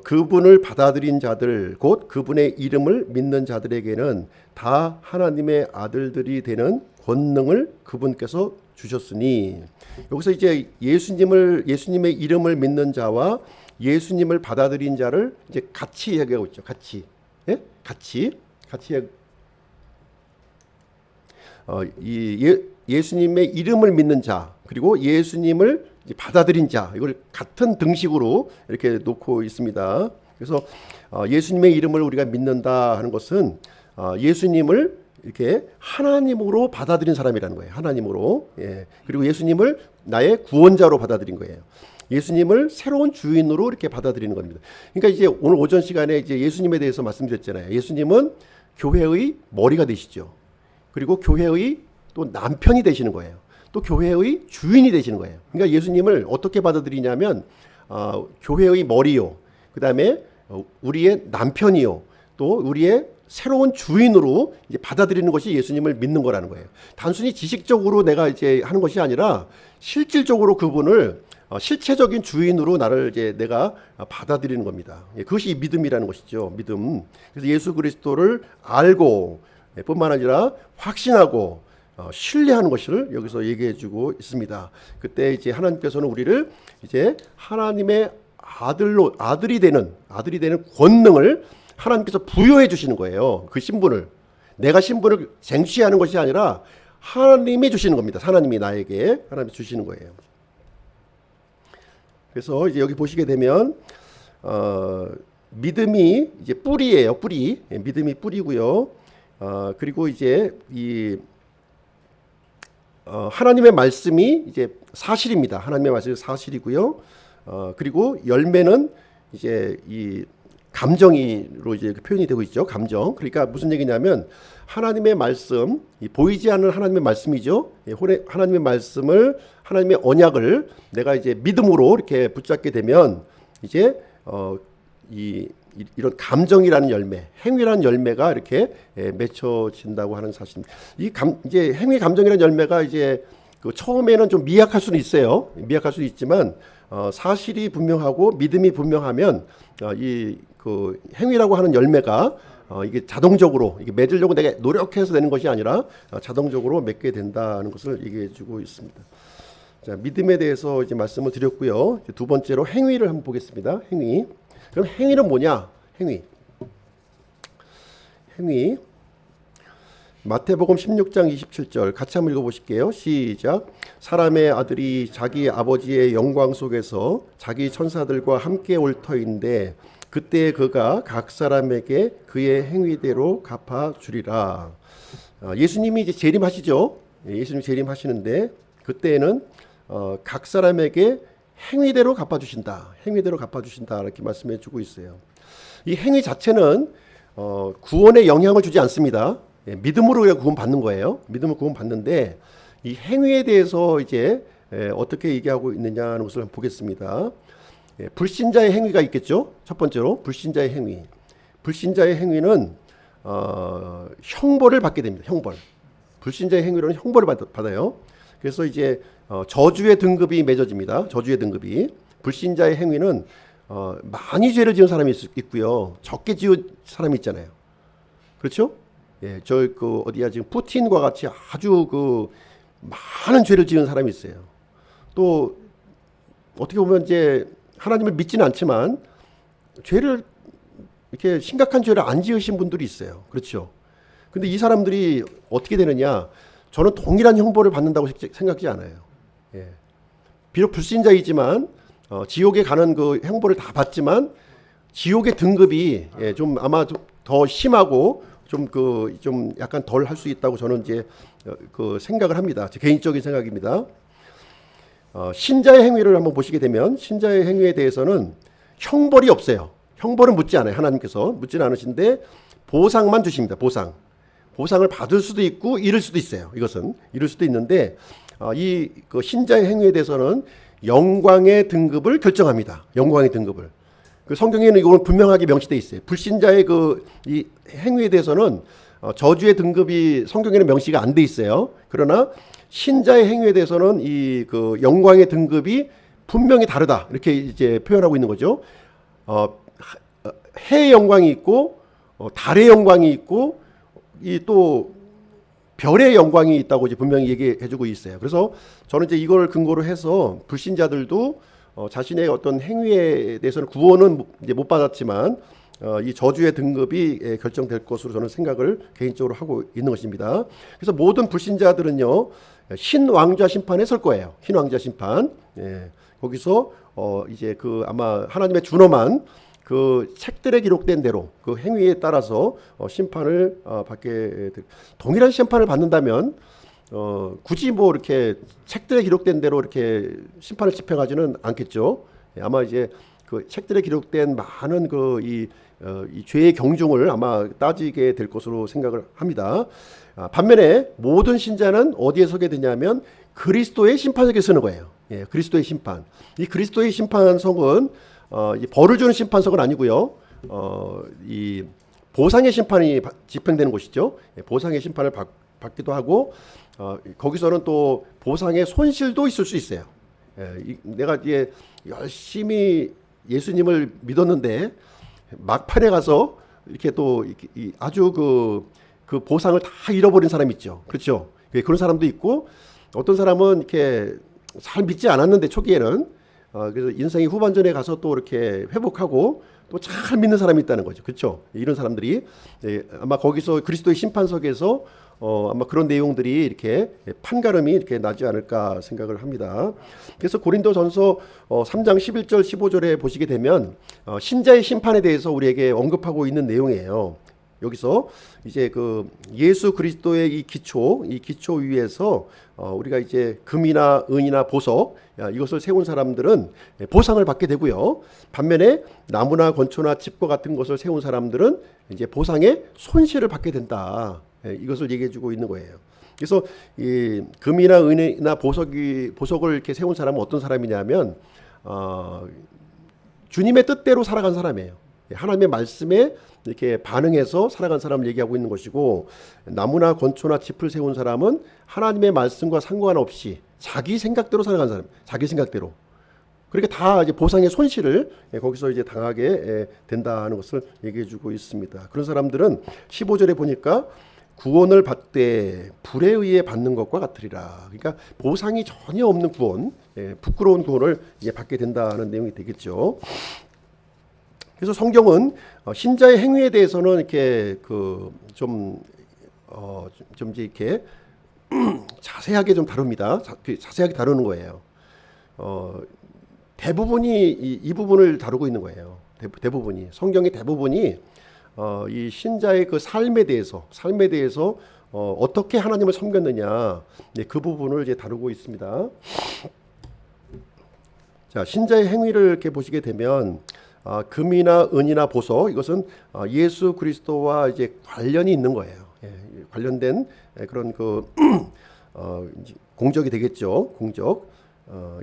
그분을 받아들인 자들 곧 그분의 이름을 믿는 자들에게는 다 하나님의 아들들이 되는 권능을 그분께서 주셨으니, 여기서 이제 예수님의 이름을 믿는 자와 예수님을 받아들인 자를 이제 같이 얘기하고 있죠. 같이. 예? 같이 예수님의 이름을 믿는 자 그리고 예수님을 받아들인 자, 이걸 같은 등식으로 이렇게 놓고 있습니다. 그래서 예수님의 이름을 우리가 믿는다 하는 것은 예수님을 이렇게 하나님으로 받아들인 사람이라는 거예요. 하나님으로. 예. 그리고 예수님을 나의 구원자로 받아들인 거예요. 예수님을 새로운 주인으로 이렇게 받아들이는 겁니다. 그러니까 이제 오늘 오전 시간에 이제 예수님에 대해서 말씀드렸잖아요. 예수님은 교회의 머리가 되시죠. 그리고 교회의 또 남편이 되시는 거예요. 또 교회의 주인이 되시는 거예요. 그러니까 예수님을 어떻게 받아들이냐면 교회의 머리요, 그 다음에 우리의 남편이요, 또 우리의 새로운 주인으로 이제 받아들이는 것이 예수님을 믿는 거라는 거예요. 단순히 지식적으로 내가 이제 하는 것이 아니라 실질적으로 그분을 실체적인 주인으로 나를 이제 내가 받아들이는 겁니다. 그것이 믿음이라는 것이죠. 믿음. 그래서 예수 그리스도를 알고 뿐만 아니라 확신하고 신뢰하는 것을 여기서 얘기해주고 있습니다. 그때 이제 하나님께서는 우리를 이제 하나님의 아들이 되는 권능을 하나님께서 부여해 주시는 거예요. 그 신분을. 내가 신분을 쟁취하는 것이 아니라 하나님이 주시는 겁니다. 하나님이 나에게 하나님이 주시는 거예요. 그래서 이제 여기 보시게 되면 믿음이 이제 뿌리예요. 뿌리. 믿음이 뿌리고요. 그리고 이제 이 하나님의 말씀이 이제 사실입니다. 하나님의 말씀이 사실이고요. 그리고 열매는 이제 이 감정으로 이제 표현이 되고 있죠. 감정. 그러니까 무슨 얘기냐면 하나님의 말씀, 보이지 않는 하나님의 말씀이죠. 하나님의 말씀을, 하나님의 언약을 내가 이제 믿음으로 이렇게 붙잡게 되면 이제 이런 감정이라는 열매, 행위라는 열매가 이렇게 맺혀진다고 하는 사실입니다. 이제 행위 감정이라는 열매가 이제 그 처음에는 좀 미약할 수는 있어요. 미약할 수도 있지만 사실이 분명하고 믿음이 분명하면 그 행위라고 하는 열매가 이게 자동적으로 이게 맺으려고 내가 노력해서 되는 것이 아니라 자동적으로 맺게 된다는 것을 얘기해주고 있습니다. 자, 믿음에 대해서 이제 말씀을 드렸고요. 이제 두 번째로 행위를 한번 보겠습니다. 행위. 그럼 행위는 뭐냐? 행위. 마태복음 16장 27절 같이 한번 읽어보실게요. 시작. 사람의 아들이 자기 아버지의 영광 속에서 자기 천사들과 함께 올 터인데 그때 그가 각 사람에게 그의 행위대로 갚아주리라. 예수님이 이제 재림하시죠. 예수님 재림하시는데 그때는 각 사람에게 행위대로 갚아주신다. 행위대로 갚아주신다. 이렇게 말씀해주고 있어요. 이 행위 자체는 구원에 영향을 주지 않습니다. 믿음으로 우리가 구원받는 거예요. 믿음으로 구원받는데 이 행위에 대해서 이제 어떻게 얘기하고 있느냐는 것을 한번 보겠습니다. 불신자의 행위가 있겠죠. 첫 번째로 불신자의 행위. 불신자의 행위는 형벌을 받게 됩니다. 형벌. 불신자의 행위로는 형벌을 받아요. 그래서 이제 저주의 등급이 맺어집니다. 저주의 등급이. 불신자의 행위는 많이 죄를 지은 사람이 있고요. 적게 지은 사람이 있잖아요. 그렇죠? 예, 어디야 지금 푸틴과 같이 아주 그 많은 죄를 지은 사람이 있어요. 또 어떻게 보면 이제 하나님을 믿지는 않지만 죄를 이렇게 심각한 죄를 안 지으신 분들이 있어요. 그렇죠? 근데 이 사람들이 어떻게 되느냐? 저는 동일한 형벌을 받는다고 생각하지 않아요. 예. 비록 불신자이지만 지옥에 가는 그 형벌을 다 받지만 지옥의 등급이 좀 아마 더 심하고 좀 약간 덜 할 수 있다고 저는 이제 그 생각을 합니다. 제 개인적인 생각입니다. 신자의 행위를 한번 보시게 되면 신자의 행위에 대해서는 형벌이 없어요. 형벌은 묻지 않아요. 하나님께서 묻지는 않으신데 보상만 주십니다. 보상을 받을 수도 있고 잃을 수도 있어요. 이것은 잃을 수도 있는데 이 그 신자의 행위에 대해서는 영광의 등급을 결정합니다. 영광의 등급을. 그 성경에는 이건 분명하게 명시되어 있어요. 불신자의 그 이 행위에 대해서는 저주의 등급이 성경에는 명시가 안 돼 있어요. 그러나 신자의 행위에 대해서는 이 그 영광의 등급이 분명히 다르다. 이렇게 이제 표현하고 있는 거죠. 해의 영광이 있고 달의 영광이 있고 이 또 별의 영광이 있다고 이제 분명히 얘기해주고 있어요. 그래서 저는 이제 이걸 근거로 해서 불신자들도 자신의 어떤 행위에 대해서는 구원은 이제 못 받았지만 이 저주의 등급이 결정될 것으로 저는 생각을 개인적으로 하고 있는 것입니다. 그래서 모든 불신자들은요 신왕좌 심판에 설 거예요. 신왕좌 심판. 예. 거기서 이제 그 아마 하나님의 준엄한 그 책들에 기록된 대로 그 행위에 따라서 심판을 받게 동일한 심판을 받는다면 굳이 뭐 이렇게 책들에 기록된 대로 이렇게 심판을 집행하지는 않겠죠. 아마 이제 그 책들에 기록된 많은 그 이 죄의 경중을 아마 따지게 될 것으로 생각을 합니다. 반면에 모든 신자는 어디에 서게 되냐면 그리스도의 심판석에 서는 거예요. 예, 그리스도의 심판. 이 그리스도의 심판석은 이 벌을 주는 심판석은 아니고요. 이 보상의 심판이 집행되는 곳이죠. 예, 보상의 심판을 받기도 하고 거기서는 또 보상의 손실도 있을 수 있어요. 예, 내가 이제 열심히 예수님을 믿었는데 막판에 가서 이렇게 또 아주 그 보상을 다 잃어버린 사람 있죠. 그렇죠. 그런 사람도 있고 어떤 사람은 이렇게 잘 믿지 않았는데 초기에는 그래서 인생의 후반전에 가서 또 이렇게 회복하고 또 잘 믿는 사람이 있다는 거죠. 그렇죠. 이런 사람들이 아마 거기서 그리스도의 심판석에서 아마 그런 내용들이 이렇게 판가름이 이렇게 나지 않을까 생각을 합니다. 그래서 고린도전서 3장 11절 15절에 보시게 되면 신자의 심판에 대해서 우리에게 언급하고 있는 내용이에요. 여기서 이제 그 예수 그리스도의 이 기초 위에서 우리가 이제 금이나 은이나 보석 이것을 세운 사람들은 보상을 받게 되고요. 반면에 나무나 건초나 집과 같은 것을 세운 사람들은 이제 보상의 손실을 받게 된다. 이것을 얘기해주고 있는 거예요. 그래서 이 금이나 은이나 보석을 이렇게 세운 사람은 어떤 사람이냐면 주님의 뜻대로 살아간 사람이에요. 하나님의 말씀에 이렇게 반응해서 살아간 사람을 얘기하고 있는 것이고, 나무나 건초나 짚을 세운 사람은 하나님의 말씀과 상관없이 자기 생각대로 살아간 사람, 자기 생각대로. 그러니까 다 이제 보상의 손실을 거기서 이제 당하게 된다는 것을 얘기해주고 있습니다. 그런 사람들은 15절에 보니까 구원을 받되 불에 의해 받는 것과 같으리라. 그러니까 보상이 전혀 없는 구원, 부끄러운 구원을 이제 받게 된다는 내용이 되겠죠. 그래서 성경은 신자의 행위에 대해서는 이렇게 좀 이제 이렇게 자세하게 좀 다룹니다. 자세하게 다루는 거예요. 대부분이 이 부분을 다루고 있는 거예요. 대부분이 성경의 대부분이 이 신자의 그 삶에 대해서 어떻게 하나님을 섬겼느냐, 그 부분을 이제 다루고 있습니다. 자, 신자의 행위를 이렇게 보시게 되면 금이나 은이나 보석, 이것은 예수 그리스도와 이제 관련이 있는 거예요. 관련된 그런 공적이 되겠죠. 공적.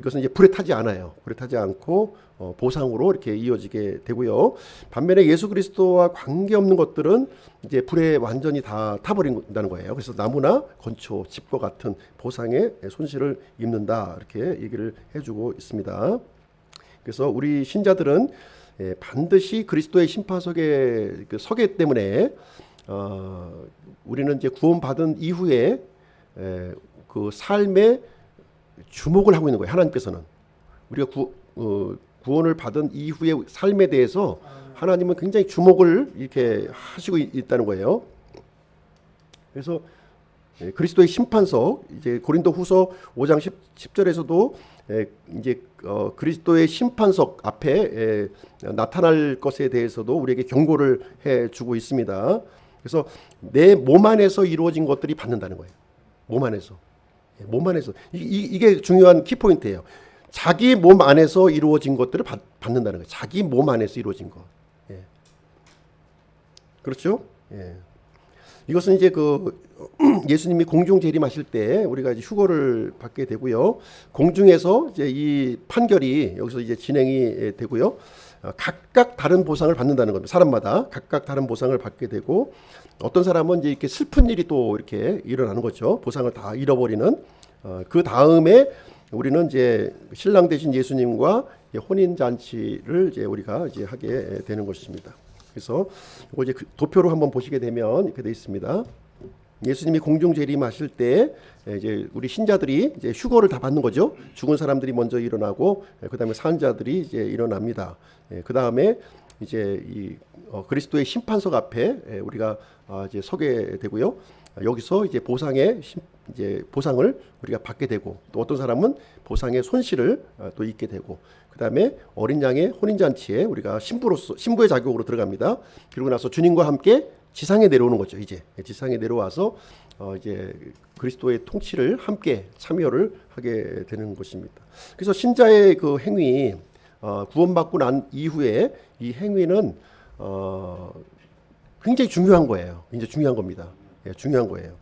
이것은 이제 불에 타지 않아요. 불에 타지 않고 보상으로 이렇게 이어지게 되고요. 반면에 예수 그리스도와 관계없는 것들은 이제 불에 완전히 다 타버린다는 거예요. 그래서 나무나 건초, 집과 같은 보상의 손실을 입는다, 이렇게 얘기를 해주고 있습니다. 그래서 우리 신자들은 반드시 그리스도의 심판석에 서기 때문에 우리는 이제 구원받은 이후에 그 삶에 주목을 하고 있는 거예요. 하나님께서는 우리가 구원을 받은 이후의 삶에 대해서 하나님은 굉장히 주목을 이렇게 하시고 있다는 거예요. 그래서 그리스도의 심판석, 이제 고린도후서 5장 10절에서도 이제 그리스도의 심판석 앞에 나타날 것에 대해서도 우리에게 경고를 해주고 있습니다. 그래서 내 몸 안에서 이루어진 것들이 받는다는 거예요. 몸 안에서. 이게 중요한 키포인트예요. 자기 몸 안에서 이루어진 것들을 받는다는 거예요. 자기 몸 안에서 이루어진 것. 그렇죠? 예. 이것은 이제 그 예수님이 공중 재림하실 때 우리가 이제 휴거를 받게 되고요. 공중에서 이제 이 판결이 여기서 이제 진행이 되고요. 각각 다른 보상을 받는다는 겁니다. 사람마다 각각 다른 보상을 받게 되고, 어떤 사람은 이제 이렇게 슬픈 일이 또 이렇게 일어나는 거죠. 보상을 다 잃어버리는. 그 다음에 우리는 이제 신랑 되신 예수님과 혼인 잔치를 이제 우리가 이제 하게 되는 것입니다. 그래서 이거 이제 도표로 한번 보시게 되면 이렇게 돼 있습니다. 예수님이 공중 재림하실 때 이제 우리 신자들이 이제 휴거를 다 받는 거죠. 죽은 사람들이 먼저 일어나고, 그다음에 산 자들이 이제 일어납니다. 그다음에 이제 이 그리스도의 심판석 앞에 우리가 이제 서게 되고요. 여기서 이제 이제 보상을 우리가 받게 되고, 또 어떤 사람은 보상의 손실을 또 입게 되고, 그다음에 어린 양의 혼인 잔치에 우리가 신부의 자격으로 들어갑니다. 그리고 나서 주님과 함께 지상에 내려오는 거죠. 이제 지상에 내려와서 이제 그리스도의 통치를 함께 참여를 하게 되는 것입니다. 그래서 신자의 그 행위, 구원받고 난 이후에 이 행위는 굉장히 중요한 거예요. 굉장히 중요한 겁니다. 예, 중요한 거예요.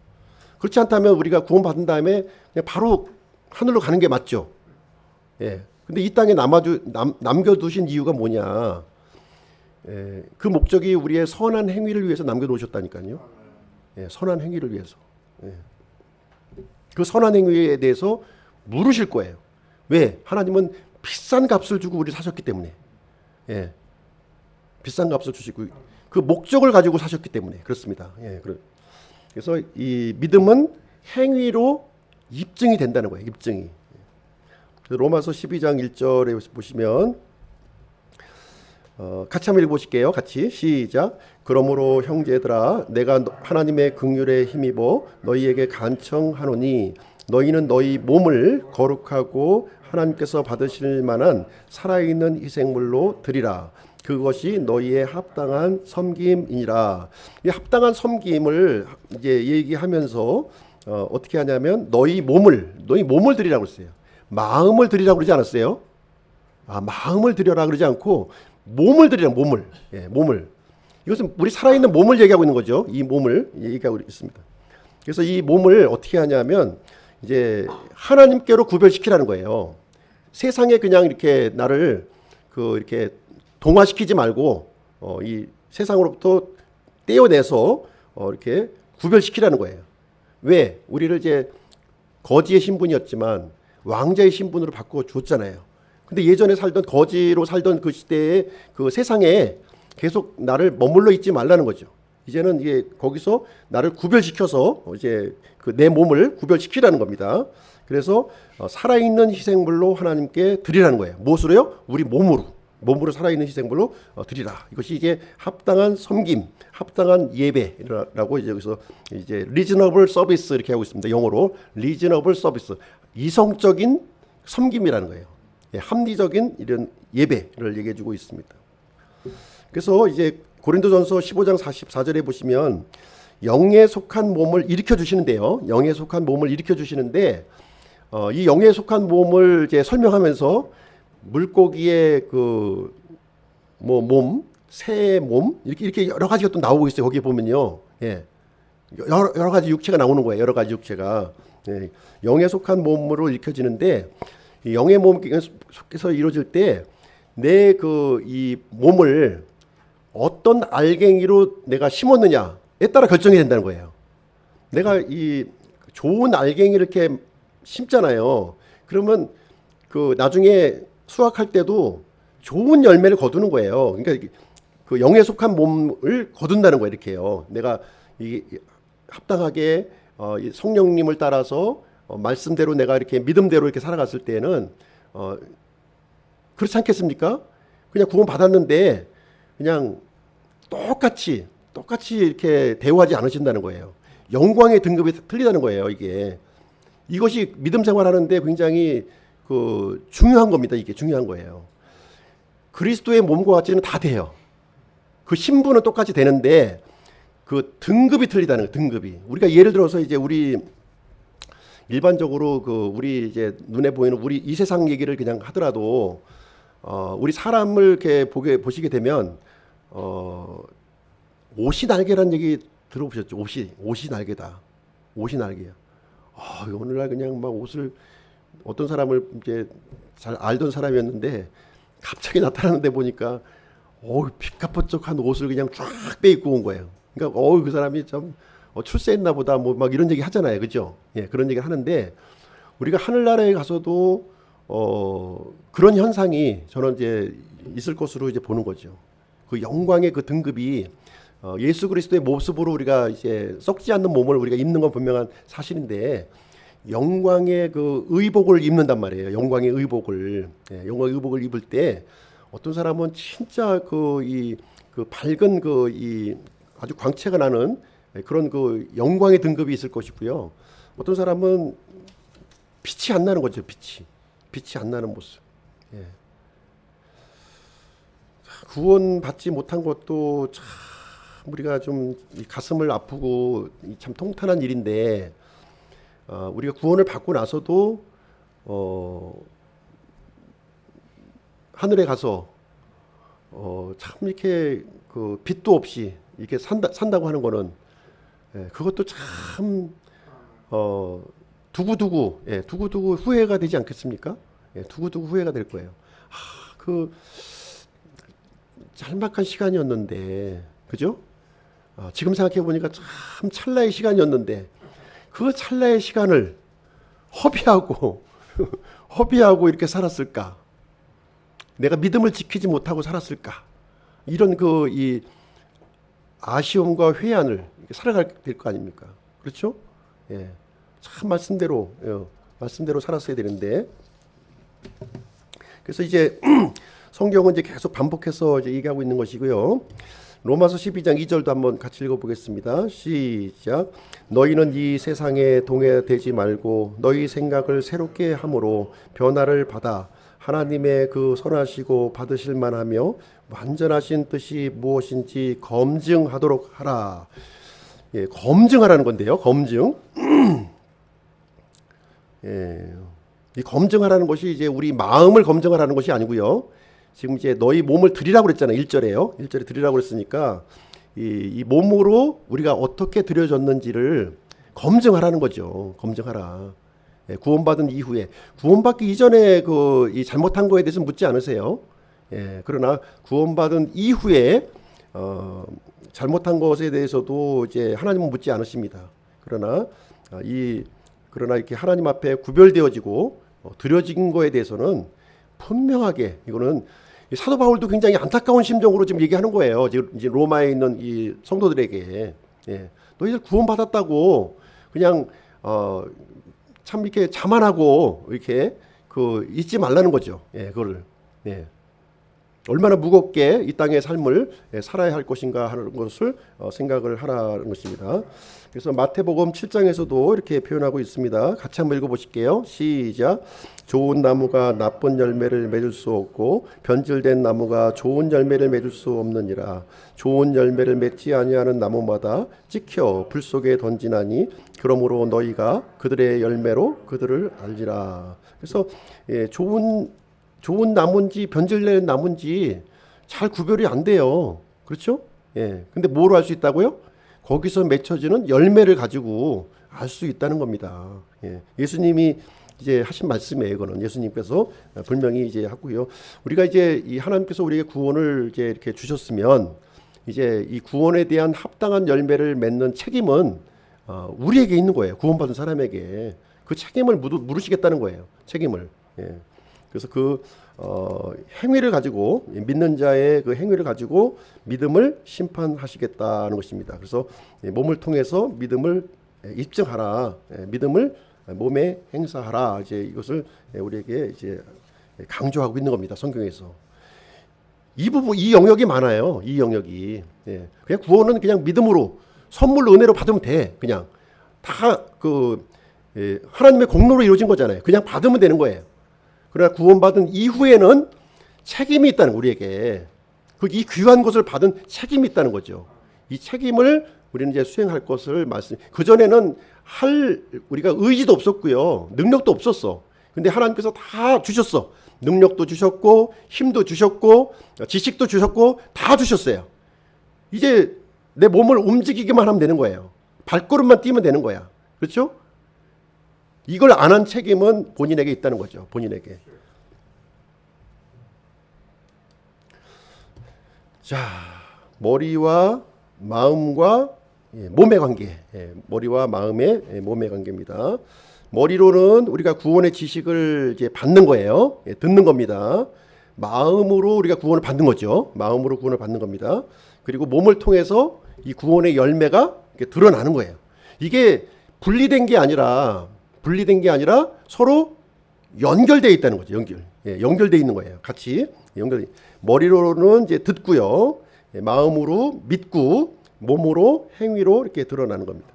그렇지 않다면 우리가 구원받은 다음에 그냥 바로 하늘로 가는 게 맞죠. 예. 근데 이 땅에 남겨두신 이유가 뭐냐? 예, 그 목적이 우리의 선한 행위를 위해서 남겨놓으셨다니까요. 예, 선한 행위를 위해서. 예. 그 선한 행위에 대해서 물으실 거예요. 왜? 하나님은 비싼 값을 주고 우리를 사셨기 때문에. 예. 비싼 값을 주시고 그 목적을 가지고 사셨기 때문에 그렇습니다. 예. 그래서 이 믿음은 행위로 입증이 된다는 거예요. 입증이. 로마서 12장 1절에 보시면 같이 한번 읽어보실게요. 같이 시작. 그러므로 형제들아 내가 하나님의 긍휼에 힘입어 너희에게 간청하노니 너희는 너희 몸을 거룩하고 하나님께서 받으실 만한 살아있는 희생물로 드리라. 그것이 너희의 합당한 섬김이니라. 이 합당한 섬김을 이제 얘기하면서 어떻게 하냐면 너희 몸을 드리라고 했어요. 마음을 드리라고 그러지 않았어요. 마음을 드려라 그러지 않고 몸을 드리라. 몸을. 예, 몸을. 이것은 우리 살아있는 몸을 얘기하고 있는 거죠. 이 몸을 얘기하고 있습니다. 그래서 이 몸을 어떻게 하냐면 이제 하나님께로 구별시키라는 거예요. 세상에 그냥 이렇게 나를 이렇게 동화시키지 말고 이 세상으로부터 떼어내서 이렇게 구별시키라는 거예요. 왜? 우리를 이제 거지의 신분이었지만 왕자의 신분으로 바꿔 줬잖아요. 근데 예전에 거지로 살던 그 시대에 그 세상에 계속 나를 머물러 있지 말라는 거죠. 이제는 이게 거기서 나를 구별시켜서 이제 그 내 몸을 구별시키라는 겁니다. 그래서 살아있는 희생물로 하나님께 드리라는 거예요. 무엇으로요? 우리 몸으로 살아있는 희생물로 드리라. 이것이 이제 합당한 섬김, 합당한 예배라고 이제 여기서 이제 reasonable service 이렇게 하고 있습니다. 영어로 reasonable service, 이성적인 섬김이라는 거예요. 예, 합리적인 이런 예배를 얘기해주고 있습니다. 그래서 이제 고린도전서 15장 44절에 보시면 영에 속한 몸을 일으켜 주시는데요. 영에 속한 몸을 일으켜 주시는데 이 영에 속한 몸을 이제 설명하면서 물고기의 그 몸, 새의 몸 이렇게 여러 가지가 또 나오고 있어요. 거기에 보면요. 예. 여러 가지 육체가 나오는 거예요. 여러 가지 육체가. 예. 영에 속한 몸으로 일으켜지는데 이 영의 몸 속에서 이루어질 때 내 이 몸을 어떤 알갱이로 내가 심었느냐에 따라 결정이 된다는 거예요. 내가 이 좋은 알갱이를 이렇게 심잖아요. 그러면 그 나중에 수확할 때도 좋은 열매를 거두는 거예요. 그러니까 그 영에 속한 몸을 거둔다는 거예요. 이렇게요. 내가 이 합당하게 성령님을 따라서 말씀대로 내가 이렇게 믿음대로 이렇게 살아갔을 때는 그렇지 않겠습니까? 그냥 구원 받았는데 그냥 똑같이 이렇게 대우하지 않으신다는 거예요. 영광의 등급이 틀리다는 거예요. 이것이 믿음 생활하는데 굉장히 그 중요한 겁니다. 이게 중요한 거예요. 그리스도의 몸과 같이는 다 돼요. 그 신분은 똑같이 되는데 그 등급이 틀리다는 거예요. 등급이. 우리가 예를 들어서 이제 우리 일반적으로 우리 이제 눈에 보이는 우리 이 세상 얘기를 그냥 하더라도 우리 사람을 이렇게 보시게 되면 옷이 날개라는 얘기 들어보셨죠? 옷이 날개다. 옷이 날개야. 오늘날 그냥 막 옷을 어떤 사람을 이제 잘 알던 사람이었는데 갑자기 나타나는데 보니까 피카번쩍한 옷을 그냥 쫙 빼입고 온 거예요. 그러니까 그 사람이 참 출세했나 보다 뭐 막 이런 얘기 하잖아요. 그죠? 예, 그런 얘기를 하는데 우리가 하늘나라에 가서도 그런 현상이 저는 이제 있을 것으로 이제 보는 거죠. 그 영광의 그 등급이 예수 그리스도의 모습으로 우리가 이제 썩지 않는 몸을 우리가 입는 건 분명한 사실인데 영광의 그 의복을 입는단 말이에요. 영광의 의복을. 예, 영광의 의복을 입을 때 어떤 사람은 진짜 그 밝은 이 아주 광채가 나는 그런 그 영광의 등급이 있을 것이고요. 어떤 사람은 빛이 안 나는 거죠. 빛이 안 나는 모습. 예. 구원받지 못한 것도 참 우리가 좀 가슴을 아프고 참 통탄한 일인데 우리가 구원을 받고 나서도 하늘에 가서 참 이렇게 그 빛도 없이 이렇게 산다고 하는 거는 그것도 참 두고두고 후회가 되지 않겠습니까? 두고두고 후회가 될 거예요. 그 짤막한 시간이었는데, 그죠? 지금 생각해 보니까 참 찰나의 시간이었는데 그 찰나의 시간을 허비하고 이렇게 살았을까? 내가 믿음을 지키지 못하고 살았을까? 이런 이 아쉬움과 회한을 살아가야 될 거 아닙니까? 그렇죠? 예. 참 말씀대로 살았어야 되는데. 그래서 이제 성경은 이제 계속 반복해서 이제 얘기하고 있는 것이고요. 로마서 12장 2절도 한번 같이 읽어보겠습니다. 시작. 너희는 이 세상에 동해되지 말고 너희 생각을 새롭게 함으로 변화를 받아 하나님의 그 선하시고 받으실 만하며 완전하신 뜻이 무엇인지 검증하도록 하라. 예, 검증하라는 건데요. 검증. 예, 이 검증하라는 것이 이제 우리 마음을 검증하라는 것이 아니고요. 지금 이제 너희 몸을 드리라고 그랬잖아요. 1절에요. 1절에 드리라고 그랬으니까 이 몸으로 우리가 어떻게 드려졌는지를 검증하라는 거죠. 검증하라. 예, 구원받은 이후에 구원받기 이전에 이 잘못한 거에 대해서 묻지 않으세요. 예, 그러나 구원받은 이후에 잘못한 것에 대해서도 이제 하나님은 묻지 않으십니다. 그러나 이렇게 하나님 앞에 구별되어지고 드려진 거에 대해서는 분명하게 이거는 사도 바울도 굉장히 안타까운 심정으로 지금 얘기하는 거예요. 이제 로마에 있는 이 성도들에게 너희들 구원받았다고 그냥 참 이렇게 자만하고 이렇게 잊지 말라는 거죠. 그거를 얼마나 무겁게 이 땅의 삶을 살아야 할 것인가 하는 것을 생각을 하라는 것입니다. 그래서 마태복음 7장에서도 이렇게 표현하고 있습니다. 같이 한번 읽어보실게요. 시작. 좋은 나무가 나쁜 열매를 맺을 수 없고 변질된 나무가 좋은 열매를 맺을 수 없느니라. 좋은 열매를 맺지 아니하는 나무마다 찍혀 불 속에 던지나니 그러므로 너희가 그들의 열매로 그들을 알리라. 그래서 좋은 나무인지 변질된 나무인지 잘 구별이 안 돼요. 그렇죠? 근데 뭐로 알 수 있다고요? 거기서 맺혀지는 열매를 가지고 알 수 있다는 겁니다. 예수님이 이제 하신 말씀이에요. 이거는 예수님께서 분명히 이제 하고요. 우리가 이제 이 하나님께서 우리에게 구원을 이제 이렇게 주셨으면 이제 이 구원에 대한 합당한 열매를 맺는 책임은 우리에게 있는 거예요. 구원받은 사람에게 그 책임을 물으시겠다는 거예요. 책임을. 그래서 행위를 가지고 믿는 자의 그 행위를 가지고 믿음을 심판하시겠다는 것입니다. 그래서 몸을 통해서 믿음을 입증하라, 믿음을 몸에 행사하라. 이제 이것을 우리에게 이제 강조하고 있는 겁니다. 성경에서 이 영역이 많아요. 이 영역이 그냥 구원은 그냥 믿음으로 선물로 은혜로 받으면 돼. 그냥 다 하나님의 공로로 이루어진 거잖아요. 그냥 받으면 되는 거예요. 그러나 구원받은 이후에는 책임이 있다는 우리에게 이 귀한 것을 받은 책임이 있다는 거죠. 이 책임을 우리는 이제 수행할 것을 그 전에는 우리가 의지도 없었고요, 능력도 없었어. 근데 하나님께서 다 주셨어. 능력도 주셨고 힘도 주셨고 지식도 주셨고 다 주셨어요. 이제 내 몸을 움직이기만 하면 되는 거예요. 발걸음만 뛰면 되는 거야. 그렇죠? 이걸 안 한 책임은 본인에게 있다는 거죠. 본인에게. 자, 머리와 마음과 몸의 관계. 머리와 마음의 몸의 관계입니다. 머리로는 우리가 구원의 지식을 이제 받는 거예요. 듣는 겁니다. 마음으로 우리가 구원을 받는 거죠. 마음으로 구원을 받는 겁니다. 그리고 몸을 통해서 이 구원의 열매가 드러나는 거예요. 이게 분리된 게 아니라 서로 연결되어 있다는 거죠. 연결되어 있는 거예요. 같이 머리로는 이제 듣고요. 마음으로 믿고 몸으로 행위로 이렇게 드러나는 겁니다.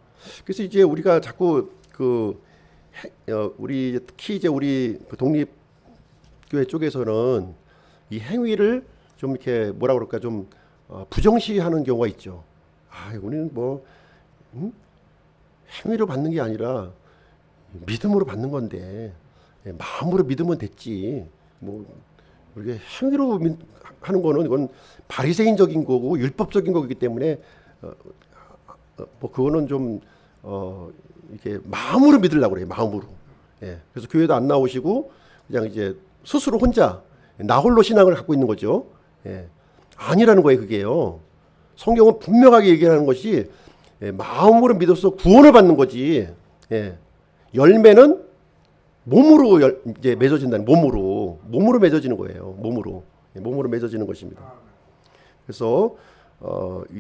그래서 이제 우리가 자꾸 우리 특히 이제 우리 독립교회 쪽에서는 이 행위를 좀 이렇게 뭐라 그럴까 좀 부정시하는 경우가 있죠. 우리는 뭐 행위로 받는 게 아니라 믿음으로 받는 건데 마음으로 믿으면 됐지. 뭐 우리가 행위로 하는 거는 이건 바리새인적인 거고 율법적인 거기 때문에 뭐 그거는 좀 이렇게 마음으로 믿으려고 그래요. 마음으로. 그래서 교회도 안 나오시고 그냥 이제 스스로 혼자 나홀로 신앙을 갖고 있는 거죠. 아니라는 거예요, 그게요. 성경은 분명하게 얘기하는 것이 마음으로 믿어서 구원을 받는 거지. 열매는 몸으로 이제 맺어진다는 몸으로 맺어지는 거예요. 몸으로 맺어지는 것입니다. 그래서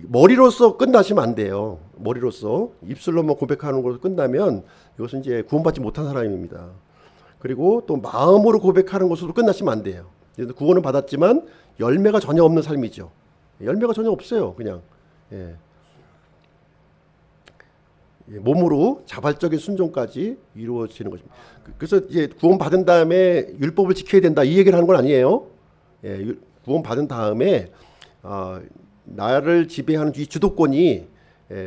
머리로서 끝나시면 안 돼요. 머리로서 입술로만 고백하는 것으로 끝나면 이것은 이제 구원받지 못한 사람입니다. 그리고 또 마음으로 고백하는 것으로 끝나시면 안 돼요. 구원은 받았지만 열매가 전혀 없는 삶이죠. 열매가 전혀 없어요. 그냥 몸으로 자발적인 순종까지 이루어지는 것입니다. 그래서 이제 구원 받은 다음에 율법을 지켜야 된다 이 얘기를 하는 건 아니에요. 구원 받은 다음에 나를 지배하는 이 주도권이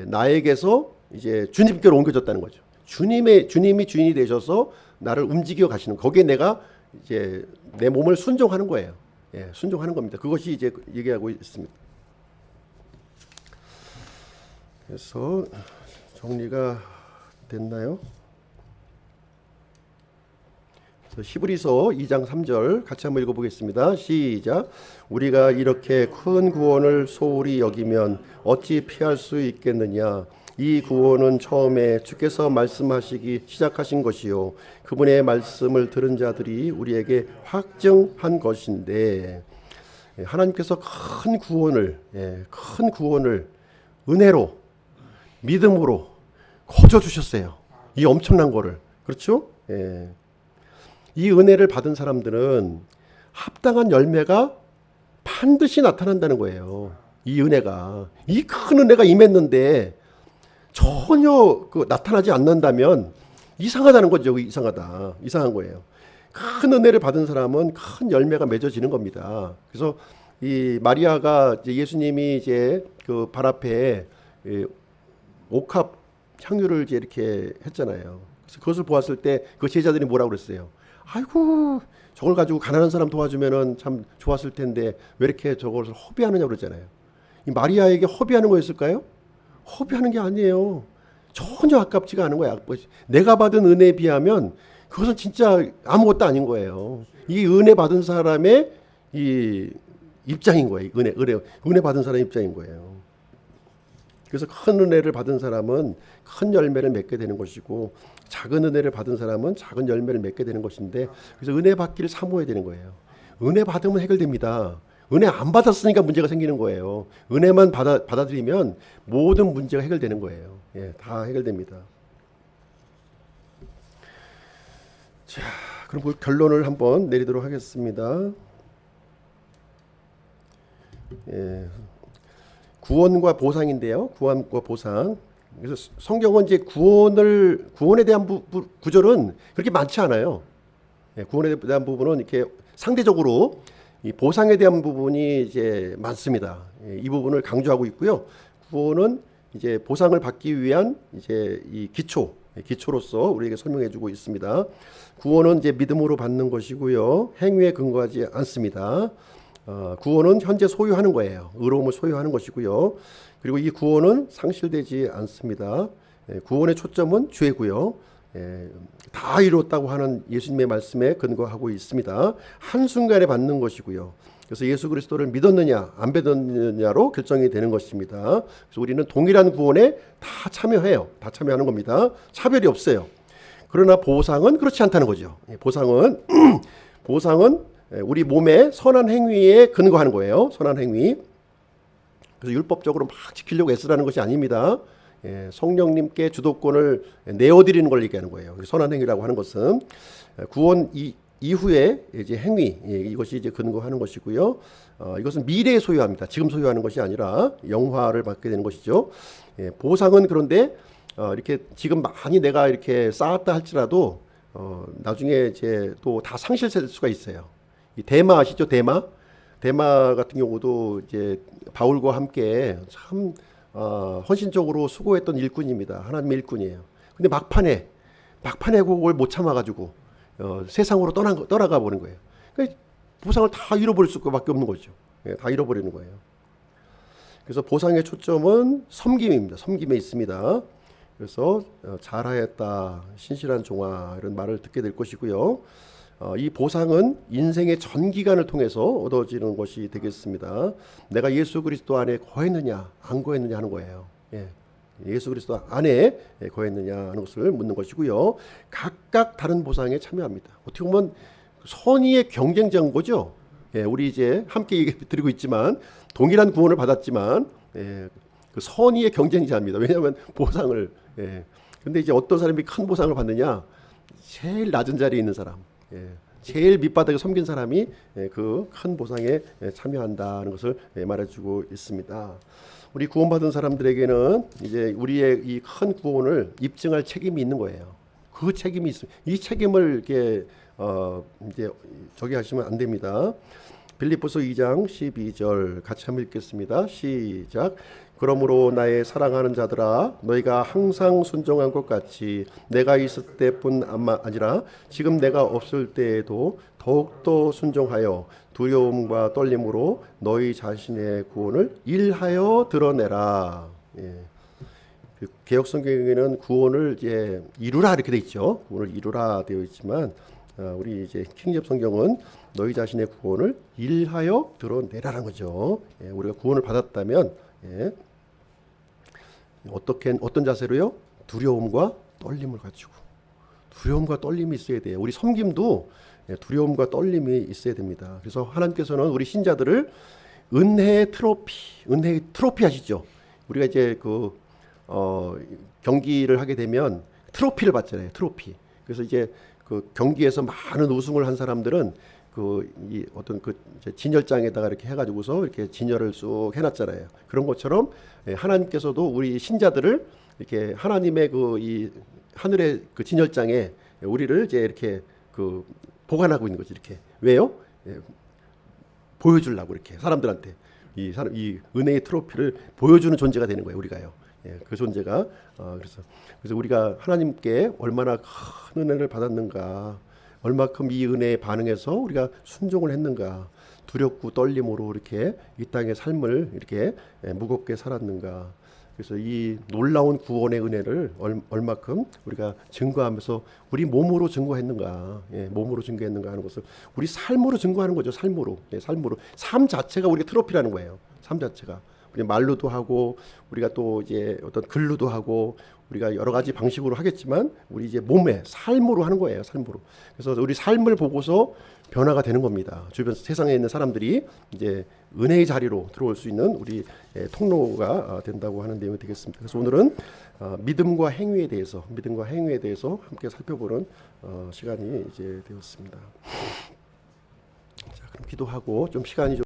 나에게서 이제 주님께로 옮겨졌다는 거죠. 주님이 주인이 되셔서 나를 움직여 가시는 거기에 내가 이제 내 몸을 순종하는 거예요. 순종하는 겁니다. 그것이 이제 얘기하고 있습니다. 그래서 정리가 됐나요? 히브리서 2장 3절 같이 한번 읽어보겠습니다. 시작. 우리가 이렇게 큰 구원을 소홀히 여기면 어찌 피할 수 있겠느냐. 이 구원은 처음에 주께서 말씀하시기 시작하신 것이요 그분의 말씀을 들은 자들이 우리에게 확증한 것인데 하나님께서 큰 구원을 은혜로 믿음으로 거저 주셨어요. 이 엄청난 거를. 그렇죠? 이 은혜를 받은 사람들은 합당한 열매가 반드시 나타난다는 거예요. 이 은혜가 이 큰 은혜가 임했는데 전혀 나타나지 않는다면 이상하다는 거죠. 이상한 거예요. 큰 은혜를 받은 사람은 큰 열매가 맺어지는 겁니다. 그래서 이 마리아가 이제 예수님이 이제 그 발 앞에 옥합 향유를 이제 이렇게 했잖아요. 그래서 그것을 보았을 때 그 제자들이 뭐라고 그랬어요? 아이고 저걸 가지고 가난한 사람 도와주면은 참 좋았을 텐데 왜 이렇게 저것을 허비하느냐 그러잖아요. 이 마리아에게 허비하는 거였을까요? 허비하는 게 아니에요. 전혀 아깝지가 않은 거야. 내가 받은 은혜에 비하면 그것은 진짜 아무것도 아닌 거예요. 이 은혜 받은 사람의 이 입장인 거예요. 은혜 받은 사람의 입장인 거예요. 그래서 큰 은혜를 받은 사람은 큰 열매를 맺게 되는 것이고 작은 은혜를 받은 사람은 작은 열매를 맺게 되는 것인데 그래서 은혜 받기를 사모해야 되는 거예요. 은혜 받으면 해결됩니다. 은혜 안 받았으니까 문제가 생기는 거예요. 은혜만 받아들이면 모든 문제가 해결되는 거예요. 다 해결됩니다. 자, 그럼 그 결론을 한번 내리도록 하겠습니다. 구원과 보상인데요. 구원과 보상. 그래서 성경은 이제 구원에 대한 구절은 그렇게 많지 않아요. 구원에 대한 부분은 이렇게 상대적으로 이 보상에 대한 부분이 이제 많습니다. 이 부분을 강조하고 있고요. 구원은 이제 보상을 받기 위한 이제 이 기초로서 우리에게 설명해주고 있습니다. 구원은 이제 믿음으로 받는 것이고요. 행위에 근거하지 않습니다. 구원은 현재 소유하는 거예요. 의로움을 소유하는 것이고요. 그리고 이 구원은 상실되지 않습니다. 구원의 초점은 죄고요. 다 이뤘다고 하는 예수님의 말씀에 근거하고 있습니다. 한순간에 받는 것이고요. 그래서 예수 그리스도를 믿었느냐 안 믿었느냐로 결정이 되는 것입니다. 그래서 우리는 동일한 구원에 다 참여해요. 다 참여하는 겁니다. 차별이 없어요. 그러나 보상은 그렇지 않다는 거죠. 보상은 우리 몸의 선한 행위에 근거하는 거예요. 선한 행위. 그래서 율법적으로 막 지키려고 애쓰라는 것이 아닙니다. 성령님께 주도권을 내어드리는 걸 얘기하는 거예요. 선한 행위라고 하는 것은 구원 이후에 이제 행위, 이것이 이제 근거하는 것이고요. 이것은 미래에 소유합니다. 지금 소유하는 것이 아니라 영화를 받게 되는 것이죠. 보상은 그런데 이렇게 지금 많이 내가 이렇게 쌓았다 할지라도 나중에 이제 또 다 상실될 수가 있어요. 이 데마 아시죠? 데마 같은 경우도 이제 바울과 함께 참 헌신적으로 수고했던 일꾼입니다. 하나님의 일꾼이에요. 근데 막판에 그걸 못 참아가지고 세상으로 떠나가 버린 거예요. 그러니까 보상을 다 잃어버릴 수밖에 없는 거죠. 다 잃어버리는 거예요. 그래서 보상의 초점은 섬김입니다. 섬김에 있습니다. 그래서 잘하였다, 신실한 종아 이런 말을 듣게 될 것이고요. 이 보상은 인생의 전 기간을 통해서 얻어지는 것이 되겠습니다. 내가 예수 그리스도 안에 거했느냐 안 거했느냐 하는 거예요. 예수 그리스도 안에 거했느냐 하는 것을 묻는 것이고요. 각각 다른 보상에 참여합니다. 어떻게 보면 선의의 경쟁자인 거죠. 우리 이제 함께 얘기 드리고 있지만 동일한 구원을 받았지만 그 선의의 경쟁자입니다. 왜냐하면 보상을 근데 이제 어떤 사람이 큰 보상을 받느냐? 제일 낮은 자리에 있는 사람, 제일 밑바닥에 섬긴 사람이 그 큰 보상에 참여한다는 것을 말해주고 있습니다. 우리 구원받은 사람들에게는 이제 우리의 이 큰 구원을 입증할 책임이 있는 거예요. 그 책임이 있습니다. 이 책임을 이렇게 이제 저기 하시면 안 됩니다. 빌립보서 2장 12절 같이 한번 읽겠습니다. 시작. 그러므로 나의 사랑하는 자들아 너희가 항상 순종한 것 같이 내가 있을 때뿐 아니라 지금 내가 없을 때에도 더욱더 순종하여 두려움과 떨림으로 너희 자신의 구원을 일하여 드러내라. 개역성경에는 구원을 이제 이루라 이렇게 돼 있죠. 구원을 이루라 되어 있지만 우리 이제 킹제임 성경은 너희 자신의 구원을 일하여 드러내라는 거죠. 우리가 구원을 받았다면 어떤 자세로요? 두려움과 떨림을 가지고 두려움과 떨림이 있어야 돼요. 우리 섬김도 두려움과 떨림이 있어야 됩니다. 그래서 하나님께서는 우리 신자들을 은혜의 트로피 아시죠? 우리가 이제 경기를 하게 되면 트로피를 받잖아요. 트로피. 그래서 이제 그 경기에서 많은 우승을 한 사람들은 어떤 진열장에다가 이렇게 해가지고서 이렇게 진열을 쑥 해놨잖아요. 그런 것처럼 하나님께서도 우리 신자들을 이렇게 하나님의 이 하늘의 그 진열장에 우리를 이제 이렇게 보관하고 있는 거지. 이렇게 왜요? 보여주려고 이렇게 사람들한테 이 은혜의 트로피를 보여주는 존재가 되는 거예요. 우리가요. 그 존재가 그래서 우리가 하나님께 얼마나 큰 은혜를 받았는가, 얼마큼 이 은혜에 반응해서 우리가 순종을 했는가, 두렵고 떨림으로 이렇게 이 땅의 삶을 이렇게 무겁게 살았는가. 그래서 이 놀라운 구원의 은혜를 얼마큼 우리가 증거하면서 우리 몸으로 증거했는가, 몸으로 증거했는가 하는 것을 우리 삶으로 증거하는 거죠. 삶으로, 삶 자체가 우리가 트로피라는 거예요. 삶 자체가 우리 말로도 하고 우리가 또 이제 어떤 글로도 하고 우리가 여러 가지 방식으로 하겠지만 우리 이제 몸에 삶으로 하는 거예요. 삶으로. 그래서 우리 삶을 보고서 변화가 되는 겁니다. 주변 세상에 있는 사람들이 이제 은혜의 자리로 들어올 수 있는 우리 통로가 된다고 하는 내용이 되겠습니다. 그래서 오늘은 믿음과 행위에 대해서 함께 살펴보는 시간이 이제 되었습니다. 자, 그럼 기도하고 좀 시간이 좀